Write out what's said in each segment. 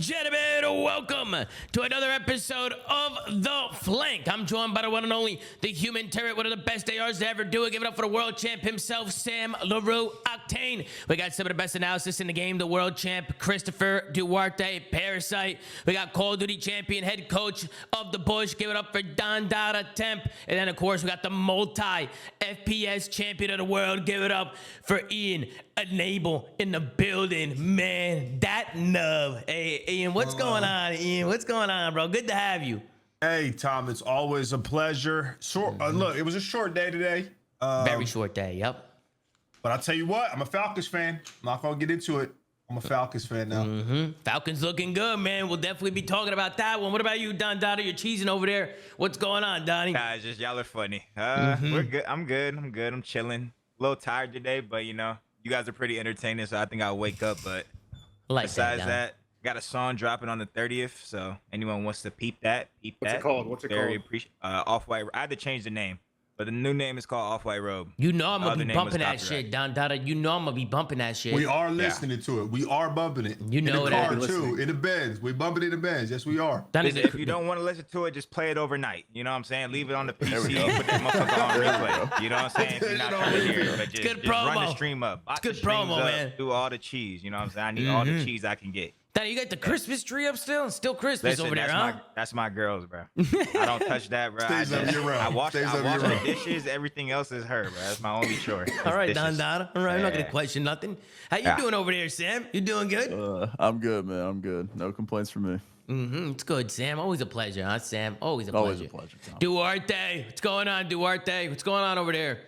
gentlemen, welcome to another episode of The Flank. I'm joined by the one and only, the human turret, one of the best ARs to ever do it. Give it up for the world champ himself, Sam LaRue Octane. We got some of the best analysis in the game, the world champ, Christopher Duarte, Parasite. We got Call of Duty champion, head coach of the Bush. Give it up for Don Dada Temp. And then, of course, we got the multi-FPS champion of the world. Give it up for Ian Enable in the building. Man, that nub. Hey, Ian, what's going on, Ian? What's going on, bro? Good to have you. Hey, Tom, it's always a pleasure. Look, it was a short day today. Very short day, yep. But I'll tell you what, I'm a Falcons fan. I'm not going to get into it. I'm a Falcons fan now. Falcons looking good, man. We'll definitely be talking about that one. What about you, Don Dada? You're cheesing over there. What's going on, Donnie? Guys, just y'all are funny. We're good. I'm good. I'm chilling. A little tired today, but you know, you guys are pretty entertaining, so I think I'll wake up. But besides that, got a song dropping on the 30th, so anyone wants to peep that, What's it called? What's it called? Off-White. I had to change the name, but the new name is called Off-White Robe. You know I'm gonna The be other name bumping that was shit, Don Dada. You know I'm gonna be bumping that shit. We are listening to it. We are bumping it. You know in the that. car too. In the Benz. We bumping it in the Benz. Yes, we are. Donnie, Listen, if you don't want to listen to it, just play it overnight. You know what I'm saying? Leave it on the PC. Put that motherfucker on replay. You know what I'm saying? If you're not trying to hear it, but just run the stream up. It's good promo, man. Do all the cheese. You know what I'm saying? I need all the cheese I can get. Donnie, you got the Christmas tree up still? Still Christmas over there, huh? That's my girls, bro. I don't touch that, bro. Stays up year round. I wash Stays up the year round. dishes. Everything else is her, bro. That's my only chore. All right, dishes. Don Dada. All right, I'm not gonna question nothing. How you doing over there, Sam? You doing good? I'm good, man. I'm good. No complaints from me. It's good, Sam. Always a pleasure, huh, Sam? Always a pleasure. Always a pleasure, Tom. Duarte, what's going on, Duarte? What's going on over there?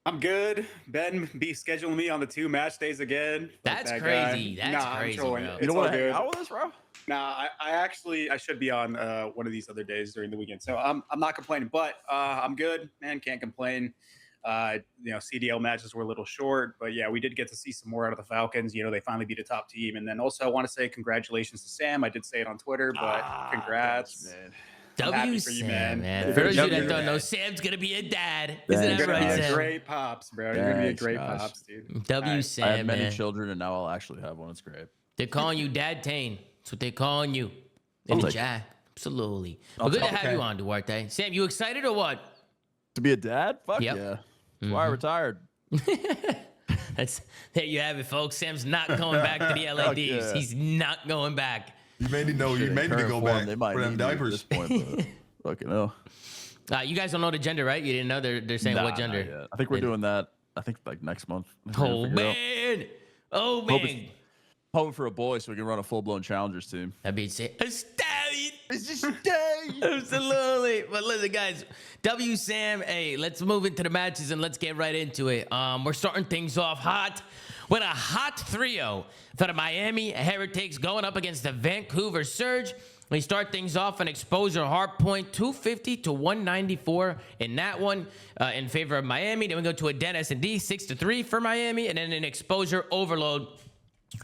I'm good. Ben be scheduling me on the 2 match days again. That's that crazy. Guy. That's nah, crazy, I'm trolling. bro. It's You don't all want to hang good. out with us, bro? Nah, I should be on one of these other days during the weekend. So I'm not complaining, but I'm good, man. Can't complain. You know, CDL matches were a little short, but yeah, we did get to see some more out of the Falcons. You know, they finally beat a top team. And then also I want to say congratulations to Sam. I did say it on Twitter, but congrats. Thanks, man. I'm happy W for you, Sam, man. For those of you that W, don't know, man. Sam's gonna be a dad. Thanks, Isn't that You're right, gonna be a Sam? great pops, bro. You're gonna be a Thanks, great guys. pops, dude. W Alright. Sam, I have many man. children, and now I'll actually have one. It's great. They're calling you Dad Tane. That's what they're calling you. In I'll the take it. chat. Absolutely. I'll But good to take it. have you on, Duarte. Sam, you excited or what? To be a dad? Fuck Yep. yeah. That's why I retired. There you have it, folks. Sam's not going back to the LADs. yeah. He's not going back. You made me know. You In made me current go form, back They might for them need me at diapers. this point, but fucking hell. You guys don't know the gender, right? You didn't know they're saying Nah, what not gender? yet. I think we're doing that. I think like next month. We're gonna Oh figure it out. man! Oh Hope man! Hoping for a boy so we can run a full-blown challengers team. That'd be insane. A stallion. It's just day. Absolutely. But listen, guys, W Sam, hey, let's move into the matches and let's get right into it. We're starting things off hot with a hot 3-0 for the Miami Heretics going up against the Vancouver Surge. We start things off an exposure hard point 250 to 194 in that one in favor of Miami. Then we go to a Den S&D 6-3 for Miami, and then an exposure overload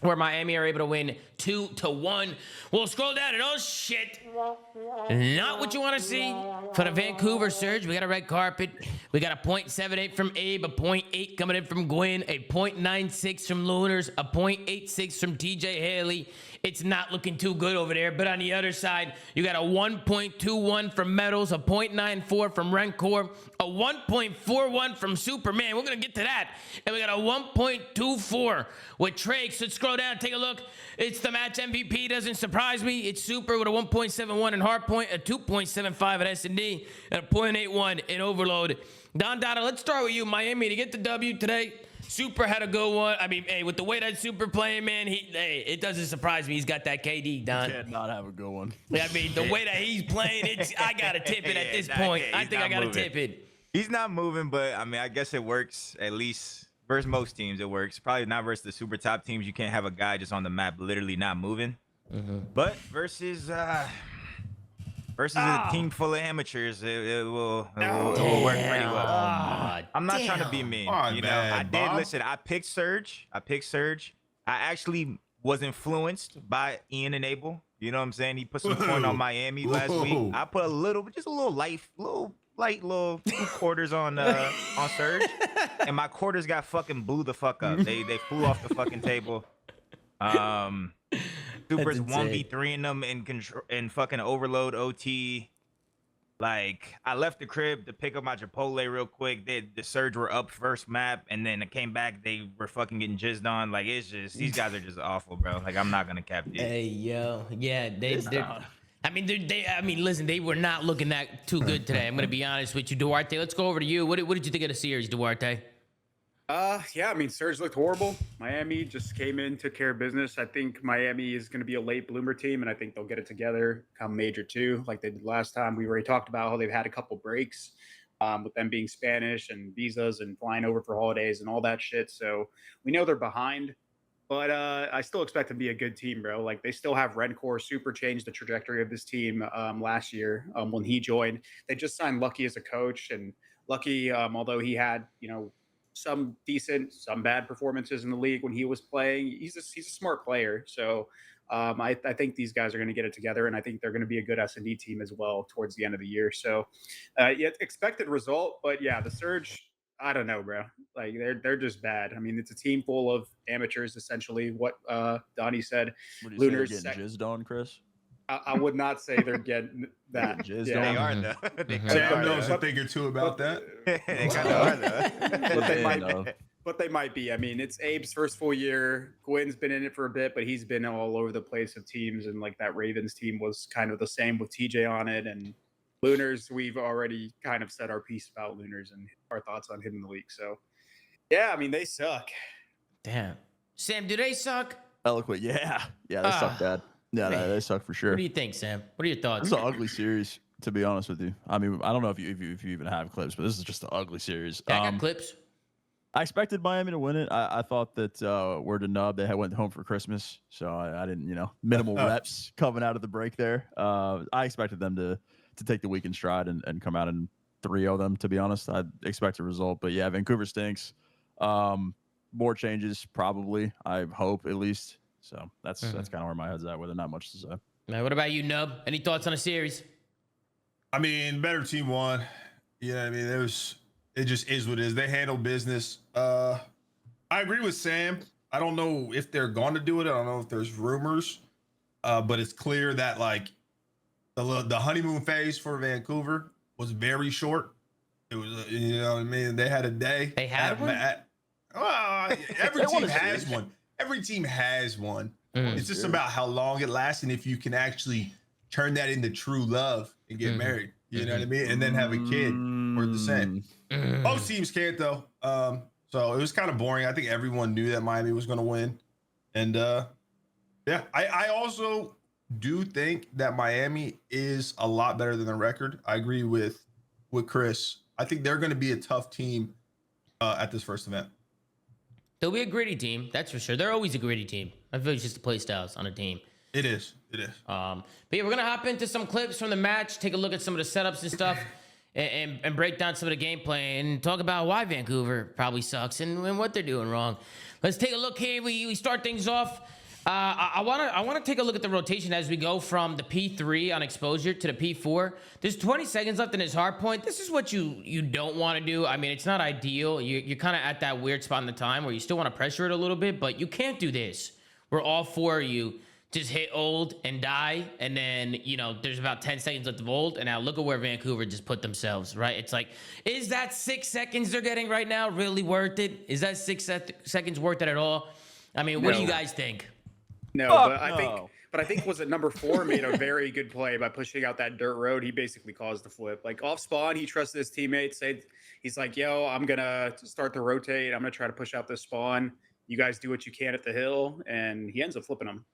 where Miami are able to win 2-1. We'll scroll down and oh shit, not what you want to see for the Vancouver Surge. We got a red carpet. We got a .78 from Abe, a .8 coming in from Gwyn, a .96 from Lunars, a .86 from TJ Haley. It's not looking too good over there. But on the other side, you got a 1.21 from Metals, a .94 from Rencor, a 1.41 from Superman. We're going to get to that. And we got a 1.24 with Trakes. Let's scroll down, take a look. It's the match MVP. Doesn't surprise me. It's Super with a 1.71 in Hardpoint, a 2.75 at S&D, and a .81 in Overload. Don Dada, let's start with you. Miami to get the W today. Super had a good one. I mean, hey, with the way that Super playing, man, it doesn't surprise me. He's got that KD, Don. Can't not have a good one. I mean, the way that he's playing, I gotta tip it at this point. I think I gotta tip it. He's not moving, but I mean, I guess it works at least versus most teams. It works. Probably not versus the super top teams. You can't have a guy just on the map literally not moving. But versus a team full of amateurs, it will work pretty well. I'm not trying to be mean. On, You know, man, I did Bob. listen. I picked Surge. I actually was influenced by Ian Enable. You know what I'm saying? He put some point on Miami last week. I put just a little light little 2 quarters on Surge, and my quarters got fucking blew the fuck up. They flew off the fucking table. Supers That's 1v3 in them and control and fucking overload OT. Like, I left the crib to pick up my Chipotle real quick. The Surge were up first map, and then I came back. They were fucking getting jizzed on. Like, it's just, these guys are just awful, bro. Like, I'm not gonna cap this. Hey, yo. Yeah, I mean, listen, they were not looking that too good today. I'm gonna be honest with you, Duarte. Let's go over to you. What did you think of the series, Duarte? Yeah, I mean, Surge looked horrible. Miami just came in, took care of business. I think Miami is going to be a late bloomer team, and I think they'll get it together come Major 2, like they did last time. We already talked about how they've had a couple breaks with them being Spanish and visas and flying over for holidays and all that shit. So we know they're behind, but I still expect them to be a good team, bro. Like, they still have Rencor, super changed the trajectory of this team last year when he joined. They just signed Lucky as a coach, and Lucky, although he had, some decent, some bad performances in the league when he was playing, he's a smart player. So I think these guys are going to get it together, and I think they're going to be a good S&D team as well towards the end of the year. So yeah, expected result, but yeah, the Surge, I don't know, bro. Like, they're just bad. I mean, it's a team full of amateurs, essentially. What Donnie said. What do you Lunar's say, getting jizzed on, Chris? I would not say they're getting that. Jizzed They on? are, though. They kinda Sam are, knows though. a thing or two about that. They kind of are, though. But they Yeah, might no. But they might be. I mean, it's Abe's first full year. Gwynn's been in it for a bit, but he's been all over the place of teams. And like that Ravens team was kind of the same with TJ on it. And Lunars, we've already kind of said our piece about Lunars and our thoughts on him in the league. So, yeah, I mean, they suck. Damn. Sam, do they suck? Eloquent, yeah. Yeah, they suck bad. Yeah, man. they suck for sure. What do you think, Sam? What are your thoughts? It's an ugly series, to be honest with you. I mean, I don't know if you even have clips, but this is just an ugly series. Yeah, I got clips. I expected Miami to win it. I thought that word to Nub, they had went home for Christmas, so I didn't, minimal reps coming out of the break there. I expected them to take the week in stride and come out and 3-0 them, to be honest. I expect a result, but yeah, Vancouver stinks. More changes, probably, I hope, at least. So that's kind of where my head's at, with it. Not much to say. Man, what about you, Nub? Any thoughts on the series? I mean, better team won. I mean, it just is what it is. They handle business. I agree with Sam. I don't know if they're going to do it. I don't know if there's rumors, but it's clear that like the honeymoon phase for Vancouver was very short. It was, what I mean, they had a day. They had one? Every team has one. Every team has one. It's just about how long it lasts and if you can actually turn that into true love and get married. You know what I mean? And then have a kid or the same. Most teams can't though. So it was kind of boring. I think everyone knew that Miami was going to win. And yeah, I also do think that Miami is a lot better than their record. I agree with Chris. I think they're going to be a tough team at this first event. They'll be a gritty team, that's for sure. They're always a gritty team. I feel it's just the play styles on a team. It is. But yeah, we're gonna hop into some clips from the match, take a look at some of the setups and stuff, and break down some of the gameplay and talk about why Vancouver probably sucks and what they're doing wrong. Let's take a look here. We start things off. I wanna take a look at the rotation as we go from the P3 on exposure to the P4. There's 20 seconds left in his hard point. This is what you don't want to do. I mean, it's not ideal. You're kind of at that weird spot in the time where you still want to pressure it a little bit, but you can't do this. Where all four of you just hit ult and die, and then there's about 10 seconds left of ult, and now look at where Vancouver just put themselves. Right? It's like, is that 6 seconds they're getting right now really worth it? Is that 6 seconds worth it at all? I mean, what do you guys think? No, Oh, but I think was it number 4 made a very good play by pushing out that dirt road. He basically caused the flip. Like off spawn, he trusted his teammates. He's like, "Yo, I'm gonna start the rotate. I'm gonna try to push out the spawn. You guys do what you can at the hill," and he ends up flipping them.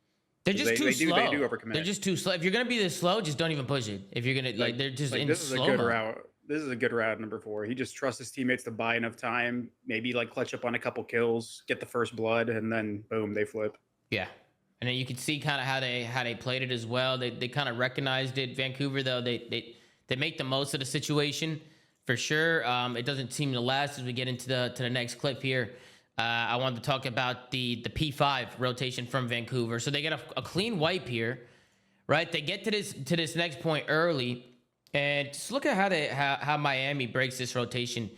They're just too slow. They do overcommit. They're just too slow. If you're gonna be this slow, just don't even push it. If you're gonna they're just in this is slow a good mode. route. This is a good route, number 4. He just trusts his teammates to buy enough time, maybe like clutch up on a couple kills, get the first blood, and then boom, they flip. Yeah. And then you can see kind of how they played it as well. They kind of recognized it. Vancouver though, they make the most of the situation for sure. It doesn't seem to last as we get into the next clip here. I wanted to talk about the P5 rotation from Vancouver. So they get a clean wipe here, right? They get to this next point early, and just look at how Miami breaks this rotation.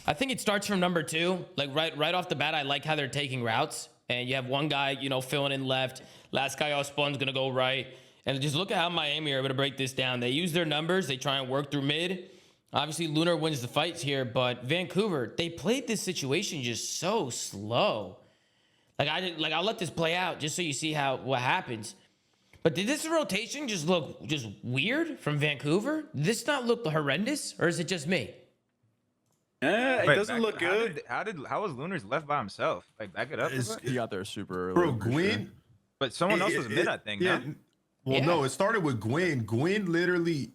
I think it starts from number 2. Like right off the bat, I like how they're taking routes. and you have one guy, you know, filling in left. Last guy off spawn's gonna go right. And just look at how Miami are able to break this down. They use their numbers. They try and work through mid. Obviously, Lunar wins the fights here, but Vancouver, they played this situation just so slow. I'll let this play out just so you see what happens. But did this rotation just look just weird from Vancouver? Did this not look horrendous, or is it just me? It doesn't look good. How was Lunar's left by himself? Like, back it up. He got there super early. Bro, Gwen. But someone else was mid, I think. Yeah. No? Well, Yeah. no, it started with Gwen. Gwen literally,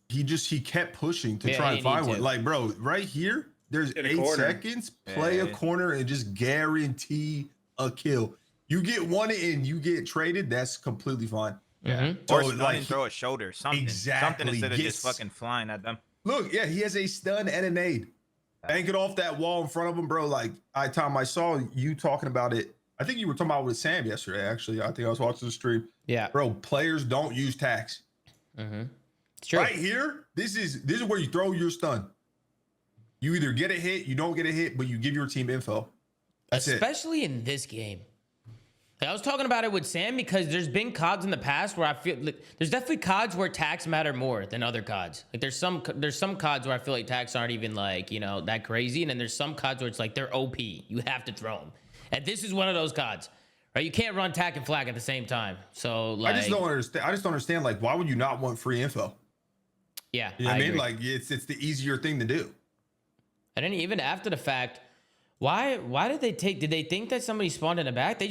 he kept pushing to try and find one. Like, bro, right here, there's In a 8 corner. seconds. Play a corner and just guarantee a kill. You get one and you get traded. That's completely fine. Yeah. Mhm. Or So, stun like, and throw a shoulder. Something. Exactly. Something instead of Yes. just fucking flying at them. Look, yeah, he has a stun and a nade. Bank it off that wall in front of him, bro. Like, Tom, I saw you talking about it. I think you were talking about it with Sam yesterday, actually. I think I was watching the stream. Yeah. Bro, players don't use tax. It's true. Right here, this is where you throw your stun. You either get a hit, you don't get a hit, but you give your team info. That's it. Especially in this game. Like, I was talking about it with Sam because there's been CODs in the past where I feel like there's definitely CODs where tax matter more than other CODs. Like there's some CODs where I feel like tax aren't even like, you know, that crazy, and then there's some CODs where it's like they're OP. You have to throw them, and this is one of those CODs. Right? You can't run tack and flag at the same time. So like, I just don't understand. Like, why would you not want free info? yeah, You know what I mean? agree. Like, it's the easier thing to do. And then even after the fact, why did they think that somebody spawned in the back? They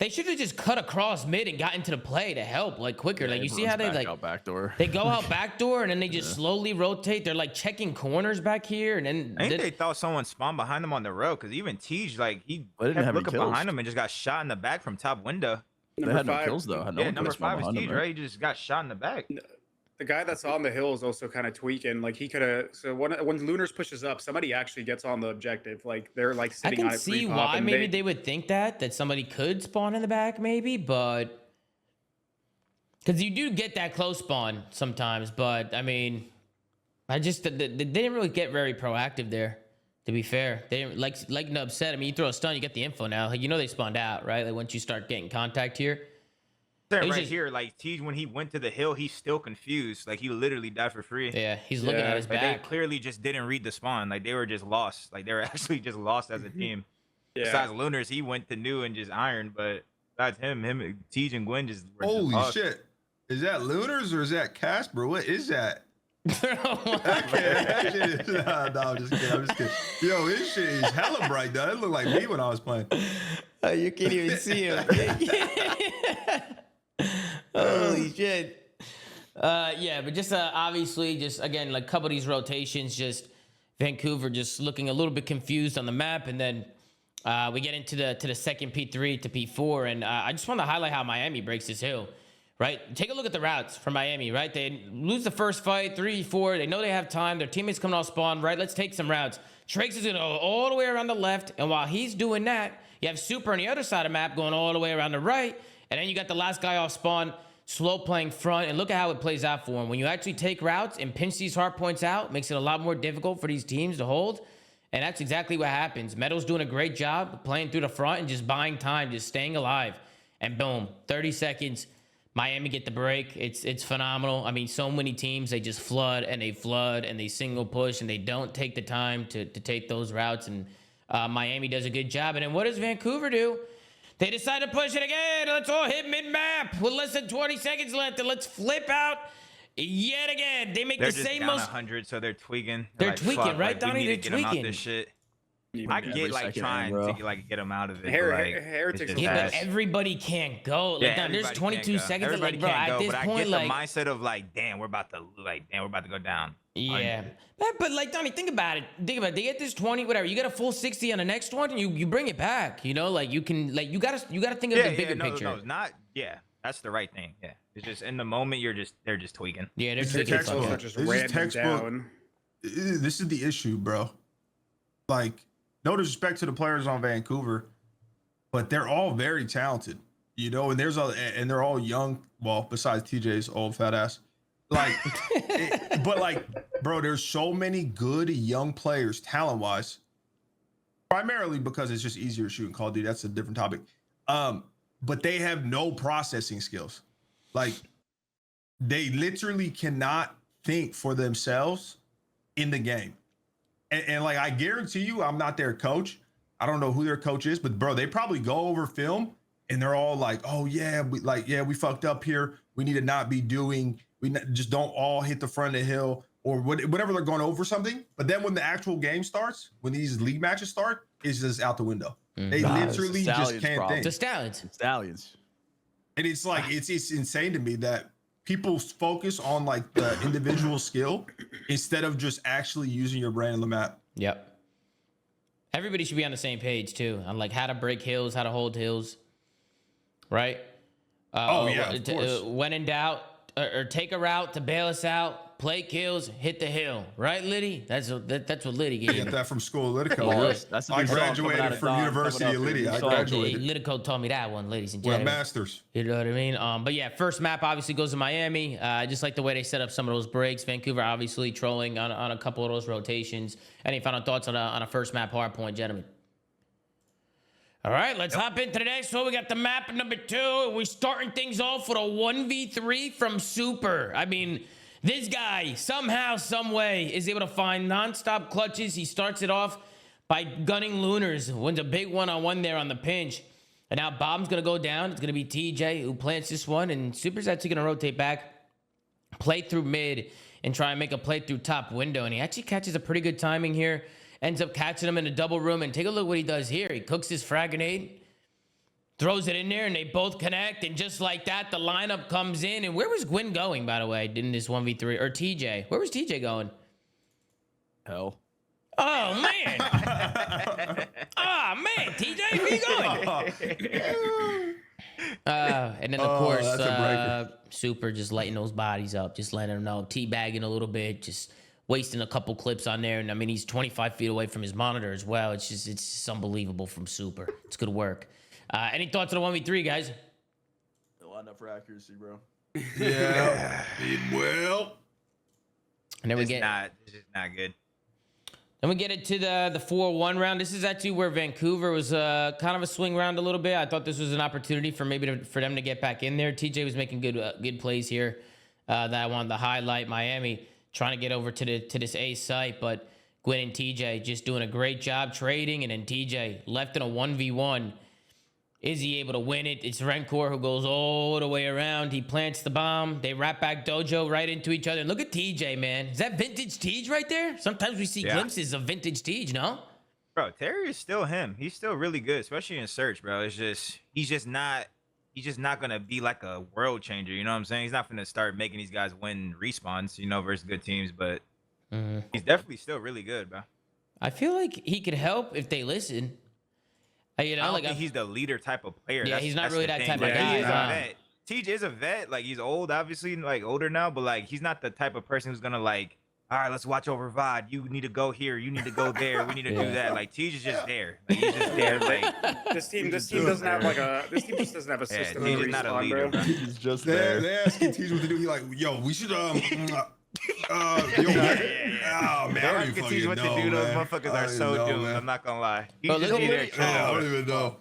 should have just cut across mid and got into the play to help like quicker. Yeah, like you see everyone's how they back like out back door. they go out back door and then they just slowly rotate. They're like checking corners back here, and then I think they thought someone spawned behind them on the road because even Tej, like, he They didn't kept have any looking kills. behind him and just got shot in the back from top window. They had no kills though. Had no Yeah, one number could've spawned 5 is behind Tej, them, right? He just got shot in the back. The guy that's on the hill is also kind of tweaking. Like he could have. So when Lunars pushes up, somebody actually gets on the objective. Like they're like I sitting on can it. see pre-pop, why and maybe they would think that somebody could spawn in the back, maybe, but because you do get that close spawn sometimes. But I mean, they didn't really get very proactive there. To be fair, they didn't like Nub said. I mean, you throw a stun, you get the info now. Like, you know they spawned out, right? Like once you start getting contact here. Right was just- here, like, Tej, when he went to the hill, he's still confused. Like, he literally died for free. Yeah, he's looking Yeah, at his Like, back. they clearly just didn't read the spawn. Like, they were just lost. Like, they were actually just lost as a team. Yeah. Besides Lunars, he went to new and just ironed. But besides him, Tej and Gwen just were just Holy lost. shit. Is that Lunars or is that Casper? What is that? Oh That shit is, nah, I'm just kidding. Yo, this shit is hella bright, though. It looked like me when I was playing. You can't even see him. Holy shit. Yeah, but just obviously, just again, like a couple of these rotations, just Vancouver just looking a little bit confused on the map, and then we get into the second P3 to P4, and I just want to highlight how Miami breaks this hill. Right, take a look at the routes for Miami. Right, they lose the first fight, 3-4. They know they have time. Their teammates coming off spawn. Right, let's take some routes. Trakes is gonna go all the way around the left, and while he's doing that, you have Super on the other side of the map going all the way around the right, and then you got the last guy off spawn, slow playing front, and look at how it plays out for him. When you actually take routes and pinch these hard points out, makes it a lot more difficult for these teams to hold, and that's exactly what happens. Metal's doing a great job playing through the front and just buying time, just staying alive, and boom, 30 seconds. Miami get the break. It's phenomenal. I mean, so many teams, they just flood and they single push and they don't take the time to take those routes. And Miami does a good job. And then what does Vancouver do? They decide to push it again. Let's all hit mid-map with less than 20 seconds left. And let's flip out yet again. They make They're the just same down most. 100, so they're tweaking. They're like, tweaking, fuck, right, like, Donnie? we need They're to get 'em out tweaking. this shit. Even I every get like second, trying bro. to like get them out of it. Heretics It's is just Yeah, bad. but everybody can't go. Like, Yeah, there's everybody 22 can't go. seconds. Everybody Like, bro, can't at go, this but I point, get like, the mindset of like, damn, we're about to go down. yeah. But like, Donnie, think about it. They get this 20, whatever. You get a full 60 on the next one, and you bring it back. You know, like you can, like you gotta think of the bigger picture. No, it's not. Yeah, that's the right thing. Yeah, it's just in the moment they're just tweaking. Yeah, they're It's tweaking. textbook. fuck Or it. just This is ran them textbook. down. This is the issue, bro. Like, no disrespect to the players on Vancouver, but they're all very talented, you know, and they're all young. Well, besides TJ's old fat ass, like, but like, bro, there's so many good young players, talent wise. Primarily because it's just easier shooting Call of Duty. That's a different topic. But they have no processing skills. Like they literally cannot think for themselves in the game. And like I guarantee you, I'm not their coach. I don't know who their coach is, but bro, they probably go over film and they're all like, "Oh yeah, we fucked up here. We need to not be doing. Just don't all hit the front of the hill or whatever they're going over something." But then when the actual game starts, when these league matches start, it's just out the window. They literally just can't think. The Stallions. And it's like it's insane to me that people focus on like the individual skill instead of just actually using your brain on the map. Yep. Everybody should be on the same page too, on like how to break hills, how to hold hills, right? Of course. When in doubt, or take a route to bail us out, play kills, hit the hill, right, Liddy? That's what Liddy gave me. Get that from school, Liddico. That's I graduated from University of Liddy. I graduated. Liddico told me that one, ladies and With a gentlemen. master's. You know what I mean? But yeah, first map obviously goes to Miami. I just like the way they set up some of those breaks. Vancouver obviously trolling on a couple of those rotations. Any final thoughts on a first map hard point, gentlemen? All right, let's hop into the next one. We got the map number 2. We're starting things off with a 1v3 from Super. I mean, this guy somehow, some way is able to find nonstop clutches. He starts it off by gunning Lunars. Wins a big one-on-one there on the pinch. And now Bob's going to go down. It's going to be TJ who plants this one. And Super's actually going to rotate back, play through mid, and try and make a play through top window. And he actually catches a pretty good timing here. Ends up catching him in a double room. And take a look what he does here. He cooks his frag grenade, throws it in there, and they both connect. And just like that, the lineup comes in. And where was Gwyn going, by the way, in this 1v3? Or TJ? Where was TJ going? Hell. Oh, man. Oh, man. TJ, where you going? And then, of course, that's a breaker. Super just lighting those bodies up. Just letting them know. Teabagging a little bit. Just wasting a couple clips on there. And, I mean, he's 25 feet away from his monitor as well. It's just unbelievable from Super. It's good work. Any thoughts on the 1v3, guys? A lot enough for accuracy, bro. Yeah. Well. And then It's just not good. Then we get into the 4-1 round. This is actually where Vancouver was kind of a swing round a little bit. I thought this was an opportunity for for them to get back in there. TJ was making good plays here that I wanted to highlight. Miami trying to get over to this A site, but Gwyn and TJ just doing a great job trading, and then TJ left in a 1v1. Is he able to win it? It's Rencor who goes all the way around. He plants the bomb. They wrap back Dojo right into each other. And look at TJ, man. Is that vintage Tej right there? Sometimes we see glimpses of vintage Tej, no? Bro, Terry is still him. He's still really good, especially in search, bro. It's just he's just not gonna be like a world changer. You know what I'm saying? He's not gonna start making these guys win respawns, versus good teams. But he's definitely still really good, bro. I feel like he could help if they listen. I don't think he's the leader type of player. Yeah, he's not really that type of Like, guy. he is a vet. TJ is a vet. Like, he's old, obviously, like older now, but like he's not the type of person who's gonna like, all right, let's watch over VOD. You need to go here. You need to go there. We need to do that. Like, TJ is just there. Like, he's just there. Like, this team doesn't have this team just doesn't have a system. TJ is not a leader, bro. He's just there. They're asking TJ what to do. He's like, yo, we should oh man, I can teach what to do. Those motherfuckers are so doomed. I'm not gonna lie. He's just be there. I don't even know.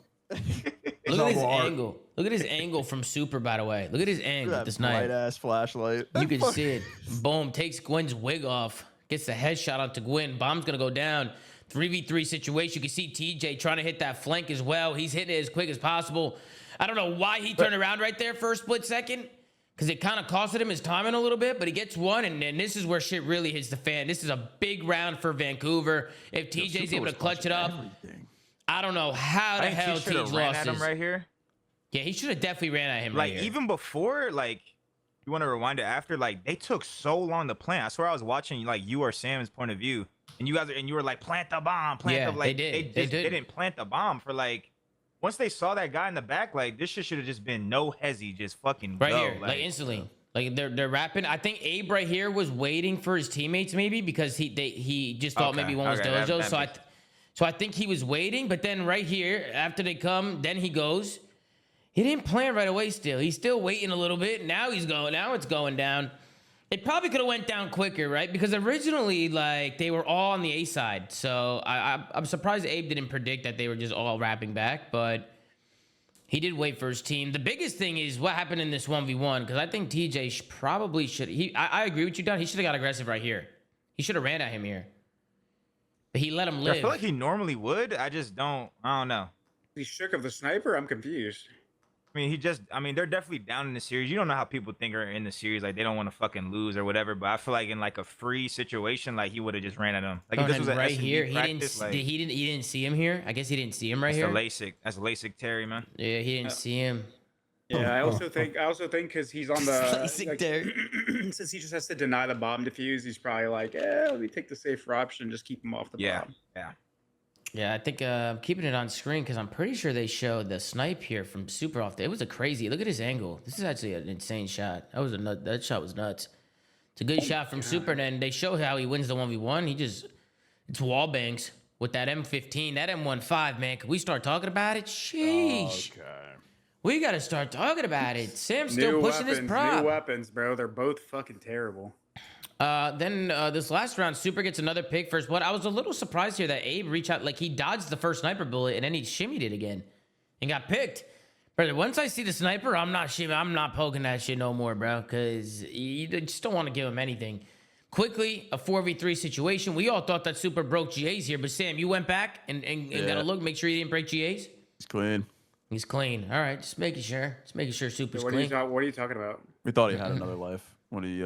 Look at his angle. Look at his angle from Super, by the way. Look at his angle That this bright night. ass flashlight. You can see it. Boom. Takes Gwyn's wig off. Gets the headshot onto Gwyn. Bomb's going to go down. 3v3 situation. You can see TJ trying to hit that flank as well. He's hitting it as quick as possible. I don't know why he turned around right there for a split second, because it kind of costed him his timing a little bit, but he gets one, and then this is where shit really hits the fan. This is a big round for Vancouver. If TJ's able to clutch it up, I don't know how the hell TJ lost him right here. Yeah, he should have definitely ran at him Like, right here. even before, like, you want to rewind it after, like, they took so long to plant. I swear I was watching, like, you or Sam's point of view, and you were like, plant the bomb, plant the, like, they did. They didn't plant the bomb for, like, once they saw that guy in the back, like, this shit should have just been no hezzy, just fucking right go. here, like instantly. Like they're rapping. I think Abe right here was waiting for his teammates maybe, because he just thought maybe one was Dojo. So I think he was waiting, but then right here after they come, then he goes. He didn't plan right away. He's still waiting a little bit. Now he's going. Now it's going down. It probably could have went down quicker, right? Because originally, like, they were all on the A side. So I'm surprised Abe didn't predict that they were just all rapping back. But He did wait for his team. The biggest thing is what happened in this 1v1, because I think TJ probably should. I agree with you, Don. He should have got aggressive right here. He should have ran at him here. But he let him live. I feel like he normally would. I don't know. He's shook of the sniper. I'm confused. I mean, they're definitely down in the series. You don't know how people think are in the series, like they don't want to fucking lose or whatever. But I feel like in like a free situation, like he would have just ran at him. Like if this was right S&D here, practice, he didn't see him here. I guess he didn't see him right here. That's LASIK Terry, man. Yeah, he didn't see him. Yeah, I also think because he's on the LASIK Terry. since he just has to deny the bomb defuse, he's probably like, let me take the safer option, just keep him off the bomb. Yeah, I think I'm keeping it on screen because I'm pretty sure they showed the snipe here from super off. It was a crazy. Look at his angle. This is actually an insane shot. That shot was nuts. It's a good shot from Super, and then they show how he wins the 1v1. It's wall bangs with that M15, that M15, man. Can we start talking about it? Sheesh. Okay. We got to start talking about it. Sam's still pushing this prop. New weapons, bro. They're both fucking terrible. Then this last round, Super gets another pick first blood. I was a little surprised here that Abe reached out, like he dodged the first sniper bullet and then he shimmied it again and got picked. Brother, once I see the sniper, I'm not poking that shit no more, bro, because you just don't want to give him anything. Quickly, a 4v3 situation. We all thought that Super broke GAs here, but Sam, you went back and got a look, make sure he didn't break GAs? He's clean. He's clean. All right, just making sure. Super's What clean. are you talking about? We thought he had another life when he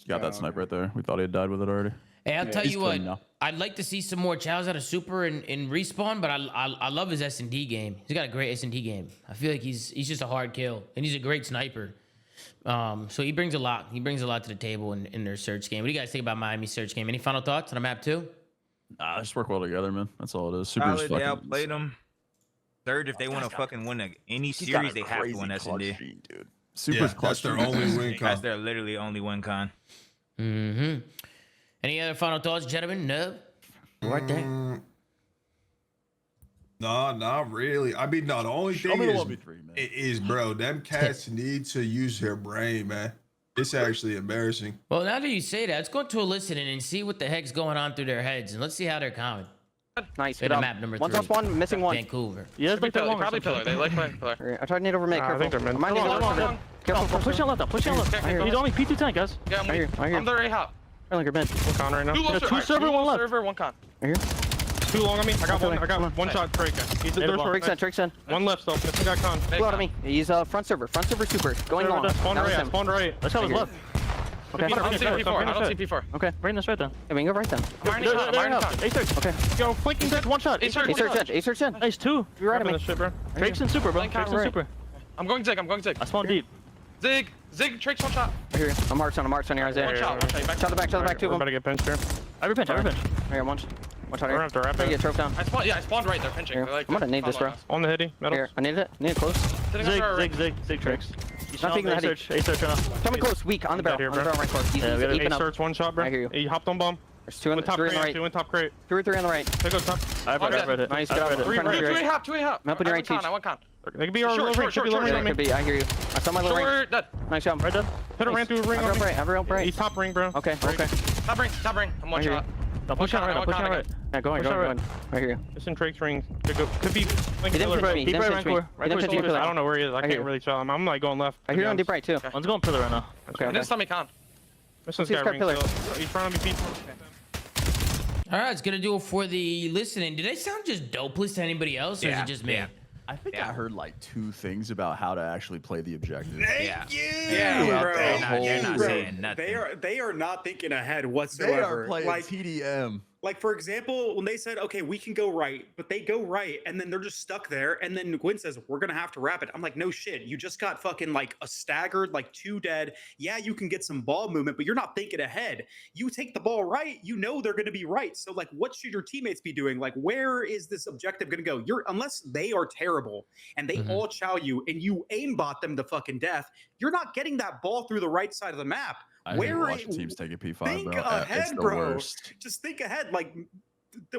got that sniper right there. We thought he had died with it already. Hey, I'll tell you what. now. I'd like to see some more chows out of Super in respawn, but I love his S&D game. He's got a great S&D game. I feel like he's just a hard kill, and he's a great sniper. So he brings a lot. He brings a lot to the table in their search game. What do you guys think about Miami's search game? Any final thoughts on the map too? Nah, just work well together, man. That's all it is. Super's Solid, they outplayed them. Third, if they want to fucking win any series, they have to win S&D. Dude. Super's that's their only win. That's their literally only win con. Mm-hmm. Any other final thoughts, gentlemen? No. Right there. No, not really. I mean, no, the only thing is, bro, them cats need to use their brain, man. It's actually embarrassing. Well, now that you say that, let's go to a listening and see what the heck's going on through their heads, and let's see how they're coming. Nice. Good map number 3. One's on spawn, missing one. Vancouver. Yeah, Probably pillar. They like playing pillar. I tried to nade over mid. I think they're mid. Am I nading over? Careful. Push on left. Push on left. He's only P2 tank, guys. Yeah, I hear. I'm the right hop. I like your mid. One con right now. Two server, one left. Server, one con. I hear. Too long on me. I got one shot. Drake. He's the Trick's in. One left though. Missing got con. Blow out of me. He's front server super. Going long. Spawn right. Let's have his left. Okay. I don't see P4. I don't see P4. Okay. Bring this right then. Yeah, we can go right then. Iron top. A6. Okay. Yo, flanking dead. One shot. A-search in. Nice, 2. You're right of me. Shit, bro. Drake's in super, bro. Drake's in super. I'm going zig. I spawned deep. Zig. Drake's one shot. I hear you. I'm marked on your Isaiah. One shot. Shot the back, 2 of We're them. about to get pinched here. Every pinch. I hear one shot We're here. gonna have to wrap Get it. trophy down. I spawned right. They're pinching. Here. I'm gonna nade this, bro. On the hitty. Here. I needed it. Need it close. Zig tricks. Not taking the heady. A-search right now. Tell me close. Weak. On the barrel. On the barrel right course. He's Yeah, we got aping up. Search one shot, bro. I hear you. He hopped on bomb. There's 2 on the Top right. crate. 2 in top crate. 2 or 3 on the right. They go top. I've read it. Nice I've job. read it. 3 2 A hop. 2 A hop. I'm up on your right, Teach. I want con. They could be our little ring. Should be low ring Yeah, on it could me. be. I hear you. I saw my little ring. Short. Dead. Nice job. Right there. Hit a ran through a ring on me. Have real bright. He's top ring, bro. Okay. Top ring. I'm one I hear shot. Now push on right. Push on right. Yeah, go on. I hear you. It's in Drake's ring. Could be. He didn't pinch me. He didn't pinch me. Right He didn't pinch me. I don't know where he is. I can't really tell him. I'm like going left. I hear you on deep right too. One's going pillar right now. Okay. And then stomach con. This one's He's got got ring pillar. still. He's trying to be people. All right, it's gonna do it for the listening. Did they sound just dopeless to anybody else, or is it just me? I think I heard like 2 things about how to actually play the objective. Yeah, bro. They're not Bro, saying nothing. They are not thinking ahead They whatsoever. are playing like, TDM. Like, for example, when they said, okay, we can go right, but they go right, and then they're just stuck there, and then Gwen says, we're going to have to wrap it. I'm like, no shit. You just got fucking, like, a staggered, like, 2 dead. Yeah, you can get some ball movement, but you're not thinking ahead. You take the ball right, you know they're going to be right. So, like, what should your teammates be doing? Like, where is this objective going to go? Unless they are terrible, and they all chow you, and you aimbot them to fucking death, you're not getting that ball through the right side of the map. I hate watching teams take a P5, Think bro. ahead, It's the bro. worst. Just think ahead. Like,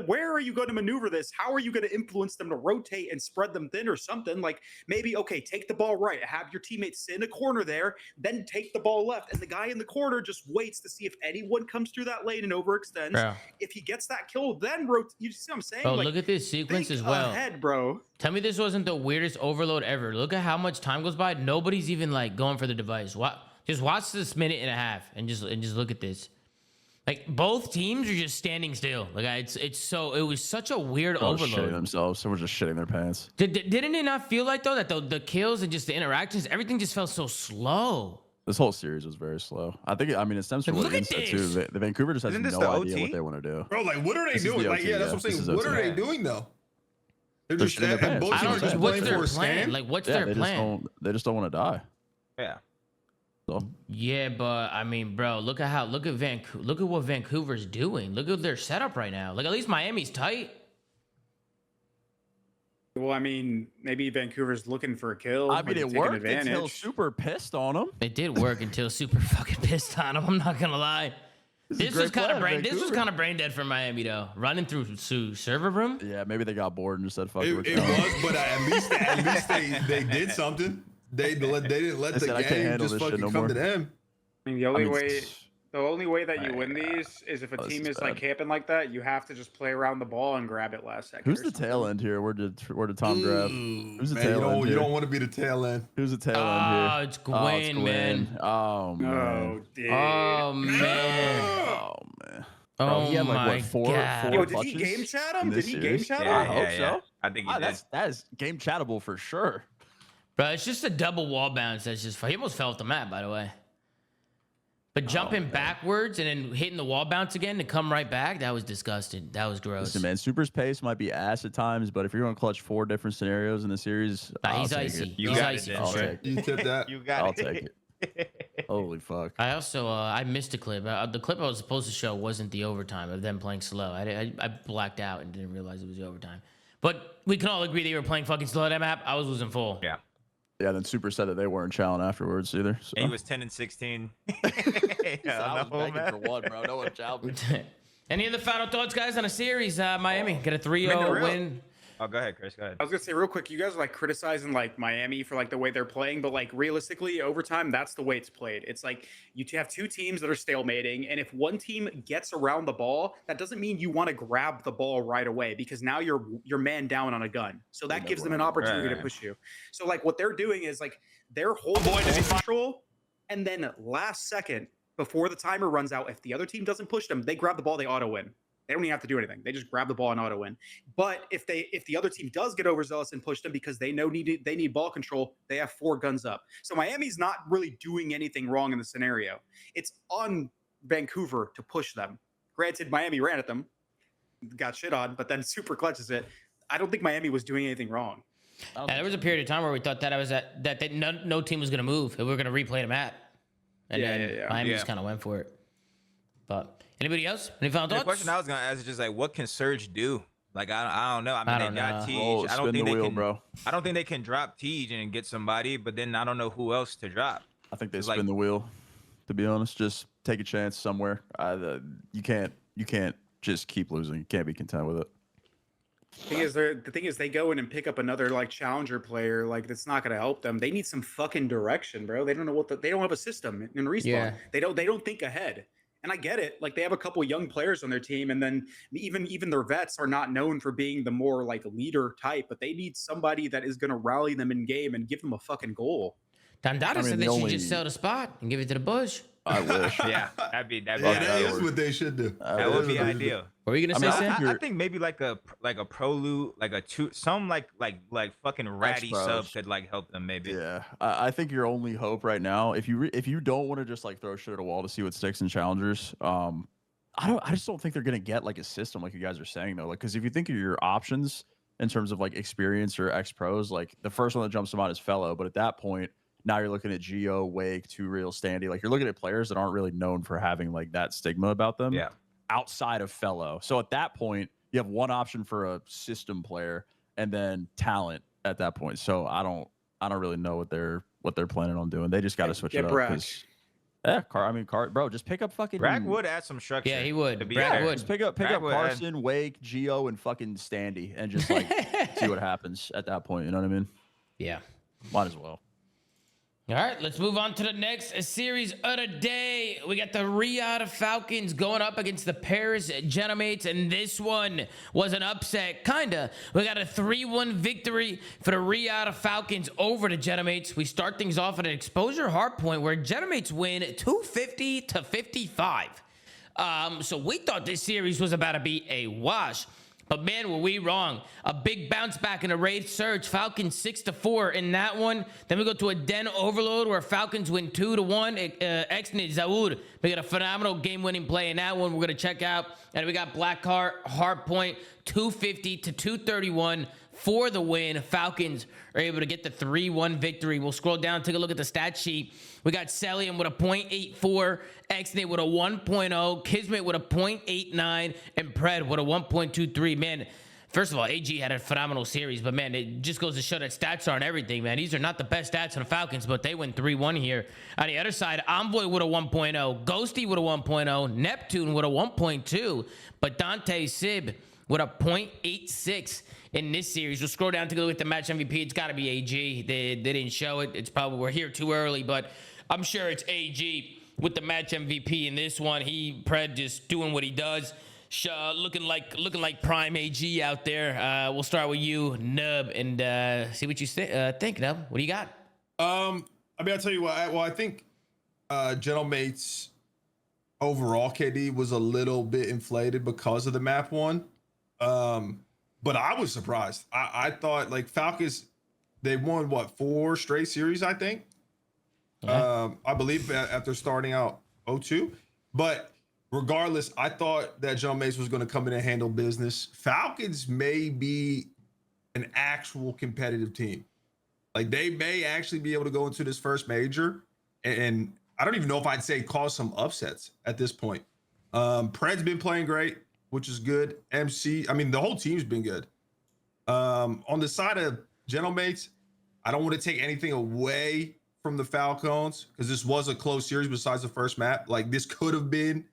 where are you going to maneuver this? How are you going to influence them to rotate and spread them thin or something? Like maybe, okay, take the ball right, have your teammates sit in a corner there, then take the ball left. And the guy in the corner just waits to see if anyone comes through that lane and overextends. Bro. If he gets that kill, then rotate. You see what I'm saying? Bro, Like, look at this sequence think as well. ahead, bro. Tell me this wasn't the weirdest overload ever. Look at how much time goes by. Nobody's even like going for the device. Just watch this minute and a half and just look at this. Like both teams are just standing still. Like it was such a weird They're all overload. shitting themselves. Someone's just shitting their pants. Didn't it not feel like though that the kills and just the interactions, everything just felt so slow? This whole series was very slow. I mean, it stems from what Look Ian at said too. this. The Vancouver just has Isn't this no the idea OT? what they want to do. Bro, like, what are they This is doing? the Like, OT, yeah, that's yeah. what I'm This saying. is What are OT. they doing though? They're They're just shitting their and pants. both I teams don't are just know. What's playing their for a plan? scam. Like what's Yeah, their plan? they just don't want to die. Yeah. So Yeah, but I mean, bro, look at what Vancouver's doing. Look at their setup right now. Like at least Miami's tight. Well, I mean, maybe Vancouver's looking for a kill. I mean, or it taking worked advantage. until super pissed on them. It did work until super fucking pissed on him. I'm not gonna lie. This was kind of brain dead for Miami though. Running through server room. Yeah, maybe they got bored and just said, "Fuck it." It was, but at least they did something. They didn't let They the said, "I can't game handle just this shit fucking no come more." to them. I mean, the only way that you win these is if a Oh, this team is is like bad. camping like that, you have to just play around the ball and grab it last second. Who's or the something. tail end here? Where did Tom grab? Who's the Man, tail end you here? don't want to be the tail end. Who's the tail Oh, end here? it's Gwen, man. Oh man. Oh, dude. Oh man. Oh man. Oh Bro, he had like my what four God. Yo, did he clutches game chat him? in Did this he game series? chat him? I hope so. I think he Ah, did. that is game chattable for sure. Bro, it's just a double wall bounce. That's just he almost fell off the map, by the way. But jumping backwards and then hitting the wall bounce again to come right back, that was disgusting. That was gross. Listen, man, Super's pace might be ass at times, but if you're going to clutch 4 different scenarios in the series, Nah, I'll he's take icy. it. You He's got it, icy then. for I'll sure. take it. You tip that. You got I'll it. take it. Holy fuck. I also I missed a clip. The clip I was supposed to show wasn't the overtime of them playing slow. I blacked out and didn't realize it was the overtime. But we can all agree they were playing fucking slow that map. I was losing full. Yeah. Yeah, then Super said that they weren't challenging afterwards either. So. And he was 10-16. I Yeah, was begging for one, bro. No one challenged me. Any other final thoughts, guys, on a series? Miami get a 3-0 win. Oh, go ahead, Chris. Go ahead. I was gonna say real quick, you guys are like criticizing like Miami for like the way they're playing, but like realistically, overtime, that's the way it's played. It's like you have two teams that are stalemating, and if one team gets around the ball, that doesn't mean you want to grab the ball right away because now you're man down on a gun. So that gives them an opportunity to push you. So like what they're doing is like they're holding ball control, and then last second before the timer runs out, if the other team doesn't push them, they grab the ball, they auto win. They don't even have to do anything. They just grab the ball and auto win. But if the other team does get overzealous and push them because they need ball control, they have 4 guns up. So Miami's not really doing anything wrong in the scenario. It's on Vancouver to push them. Granted, Miami ran at them, got shit on, but then super clutches it. I don't think Miami was doing anything wrong. And there was a period of time where we thought that no team was gonna move. We were gonna replay the map, and then Miami just kind of went for it. But anybody else? Any final thoughts? The question I was gonna ask is just like, what can Surge do? Like, I don't know. I mean, don't they got know. Tej. Oh, I don't spin think the they wheel, can, bro. I don't think they can drop Tej and get somebody. But then I don't know who else to drop. I think they It's spin like- the wheel. To be honest, just take a chance somewhere. You can't just keep losing. You can't be content with it. The thing is, they go in and pick up another like challenger player. Like that's not going to help them. They need some fucking direction, bro. They don't know they don't have a system in respawn. Yeah. They don't think ahead. And I get it. Like they have a couple young players on their team, and then even their vets are not known for being the more like leader type. But they need somebody that is going to rally them in game and give them a fucking goal. Dandada said they should just sell the spot and give it to the Bush. I wish. Yeah, that'd be Yeah, that that is would- what they should do. that would be ideal. What were you gonna say, Sam? I think maybe like a Prolu, like a some like fucking ratty Expos. sub could like help them maybe. Yeah, I think your only hope right now, if you don't want to just like throw shit at a wall to see what sticks in challengers, I just don't think they're gonna get like a system like you guys are saying though. Like, because if you think of your options in terms of like experience or ex pros, like the first one that jumps to mind is Fellow, but at that point. Now you're looking at Geo, Wake, Two Real, Standy. Like you're looking at players that aren't really known for having like that stigma about them. Yeah. Outside of Fellow. So at that point, you have one option for a system player and then talent at that point. So I don't really know what they're planning on doing. They just got to switch it up. Brack. 'Cause Yeah, bro, just pick up fucking. Bragg would add some structure. Yeah, he would. to be Bragg fair. would. Just pick up Bragg would add- Carson, Wake, Geo, and fucking Standy, and just like see what happens at that point. You know what I mean? Yeah. Might as well. All right, let's move on to the next series of the day. We got the Riyadh Falcons going up against the Paris Gentlemates, and this one was an upset, kinda. We got a 3-1 victory for the Riyadh Falcons over the Gentlemates. We start things off at an exposure hard point where Gentlemates win 250-55. So we thought this series was about to be a wash. But man, were we wrong. A big bounce back in a raid surge. Falcons 6-4 in that one. Then we go to a Den overload where Falcons win 2-1. Exnid Zaud, we got a phenomenal game-winning play in that one we're going to check out. And we got Blackheart, Hardpoint, 250-231 for the win. Falcons are able to get the 3-1 victory. We'll scroll down, take a look at the stat sheet. We got Celium with a .84, Exnit with a 1.0, Kismet with a .89, and Pred with a 1.23. Man, first of all, AG had a phenomenal series, but man, it just goes to show that stats aren't everything, man. These are not the best stats on the Falcons, but they win 3-1 here. On the other side, Envoy with a 1.0, Ghosty with a 1.0, Neptune with a 1.2, but Dante Sib with a .86 in this series. We'll scroll down to go look at the match MVP. It's got to be AG. They didn't show it. It's probably we're here too early, but I'm sure it's AG with the match MVP in this one. Pred just doing what he does. Looking like prime AG out there. We'll start with you, Nub, and see what you think, Nub. What do you got? I mean, I'll tell you what. I think Gentlemates overall KD was a little bit inflated because of the map one. But I was surprised. I thought like Falcons, they won 4 straight series, I think. Yeah. I believe after starting out 0-2. But regardless, I thought that Gentlemates was going to come in and handle business. Falcons may be an actual competitive team. Like they may actually be able to go into this first major, and I don't even know if I'd say cause some upsets at this point. Pred's been playing great, which is good. MC, I mean, the whole team's been good. On the side of Gentlemates, I don't want to take anything away from the Falcons because this was a close series besides the first map. Like this could have been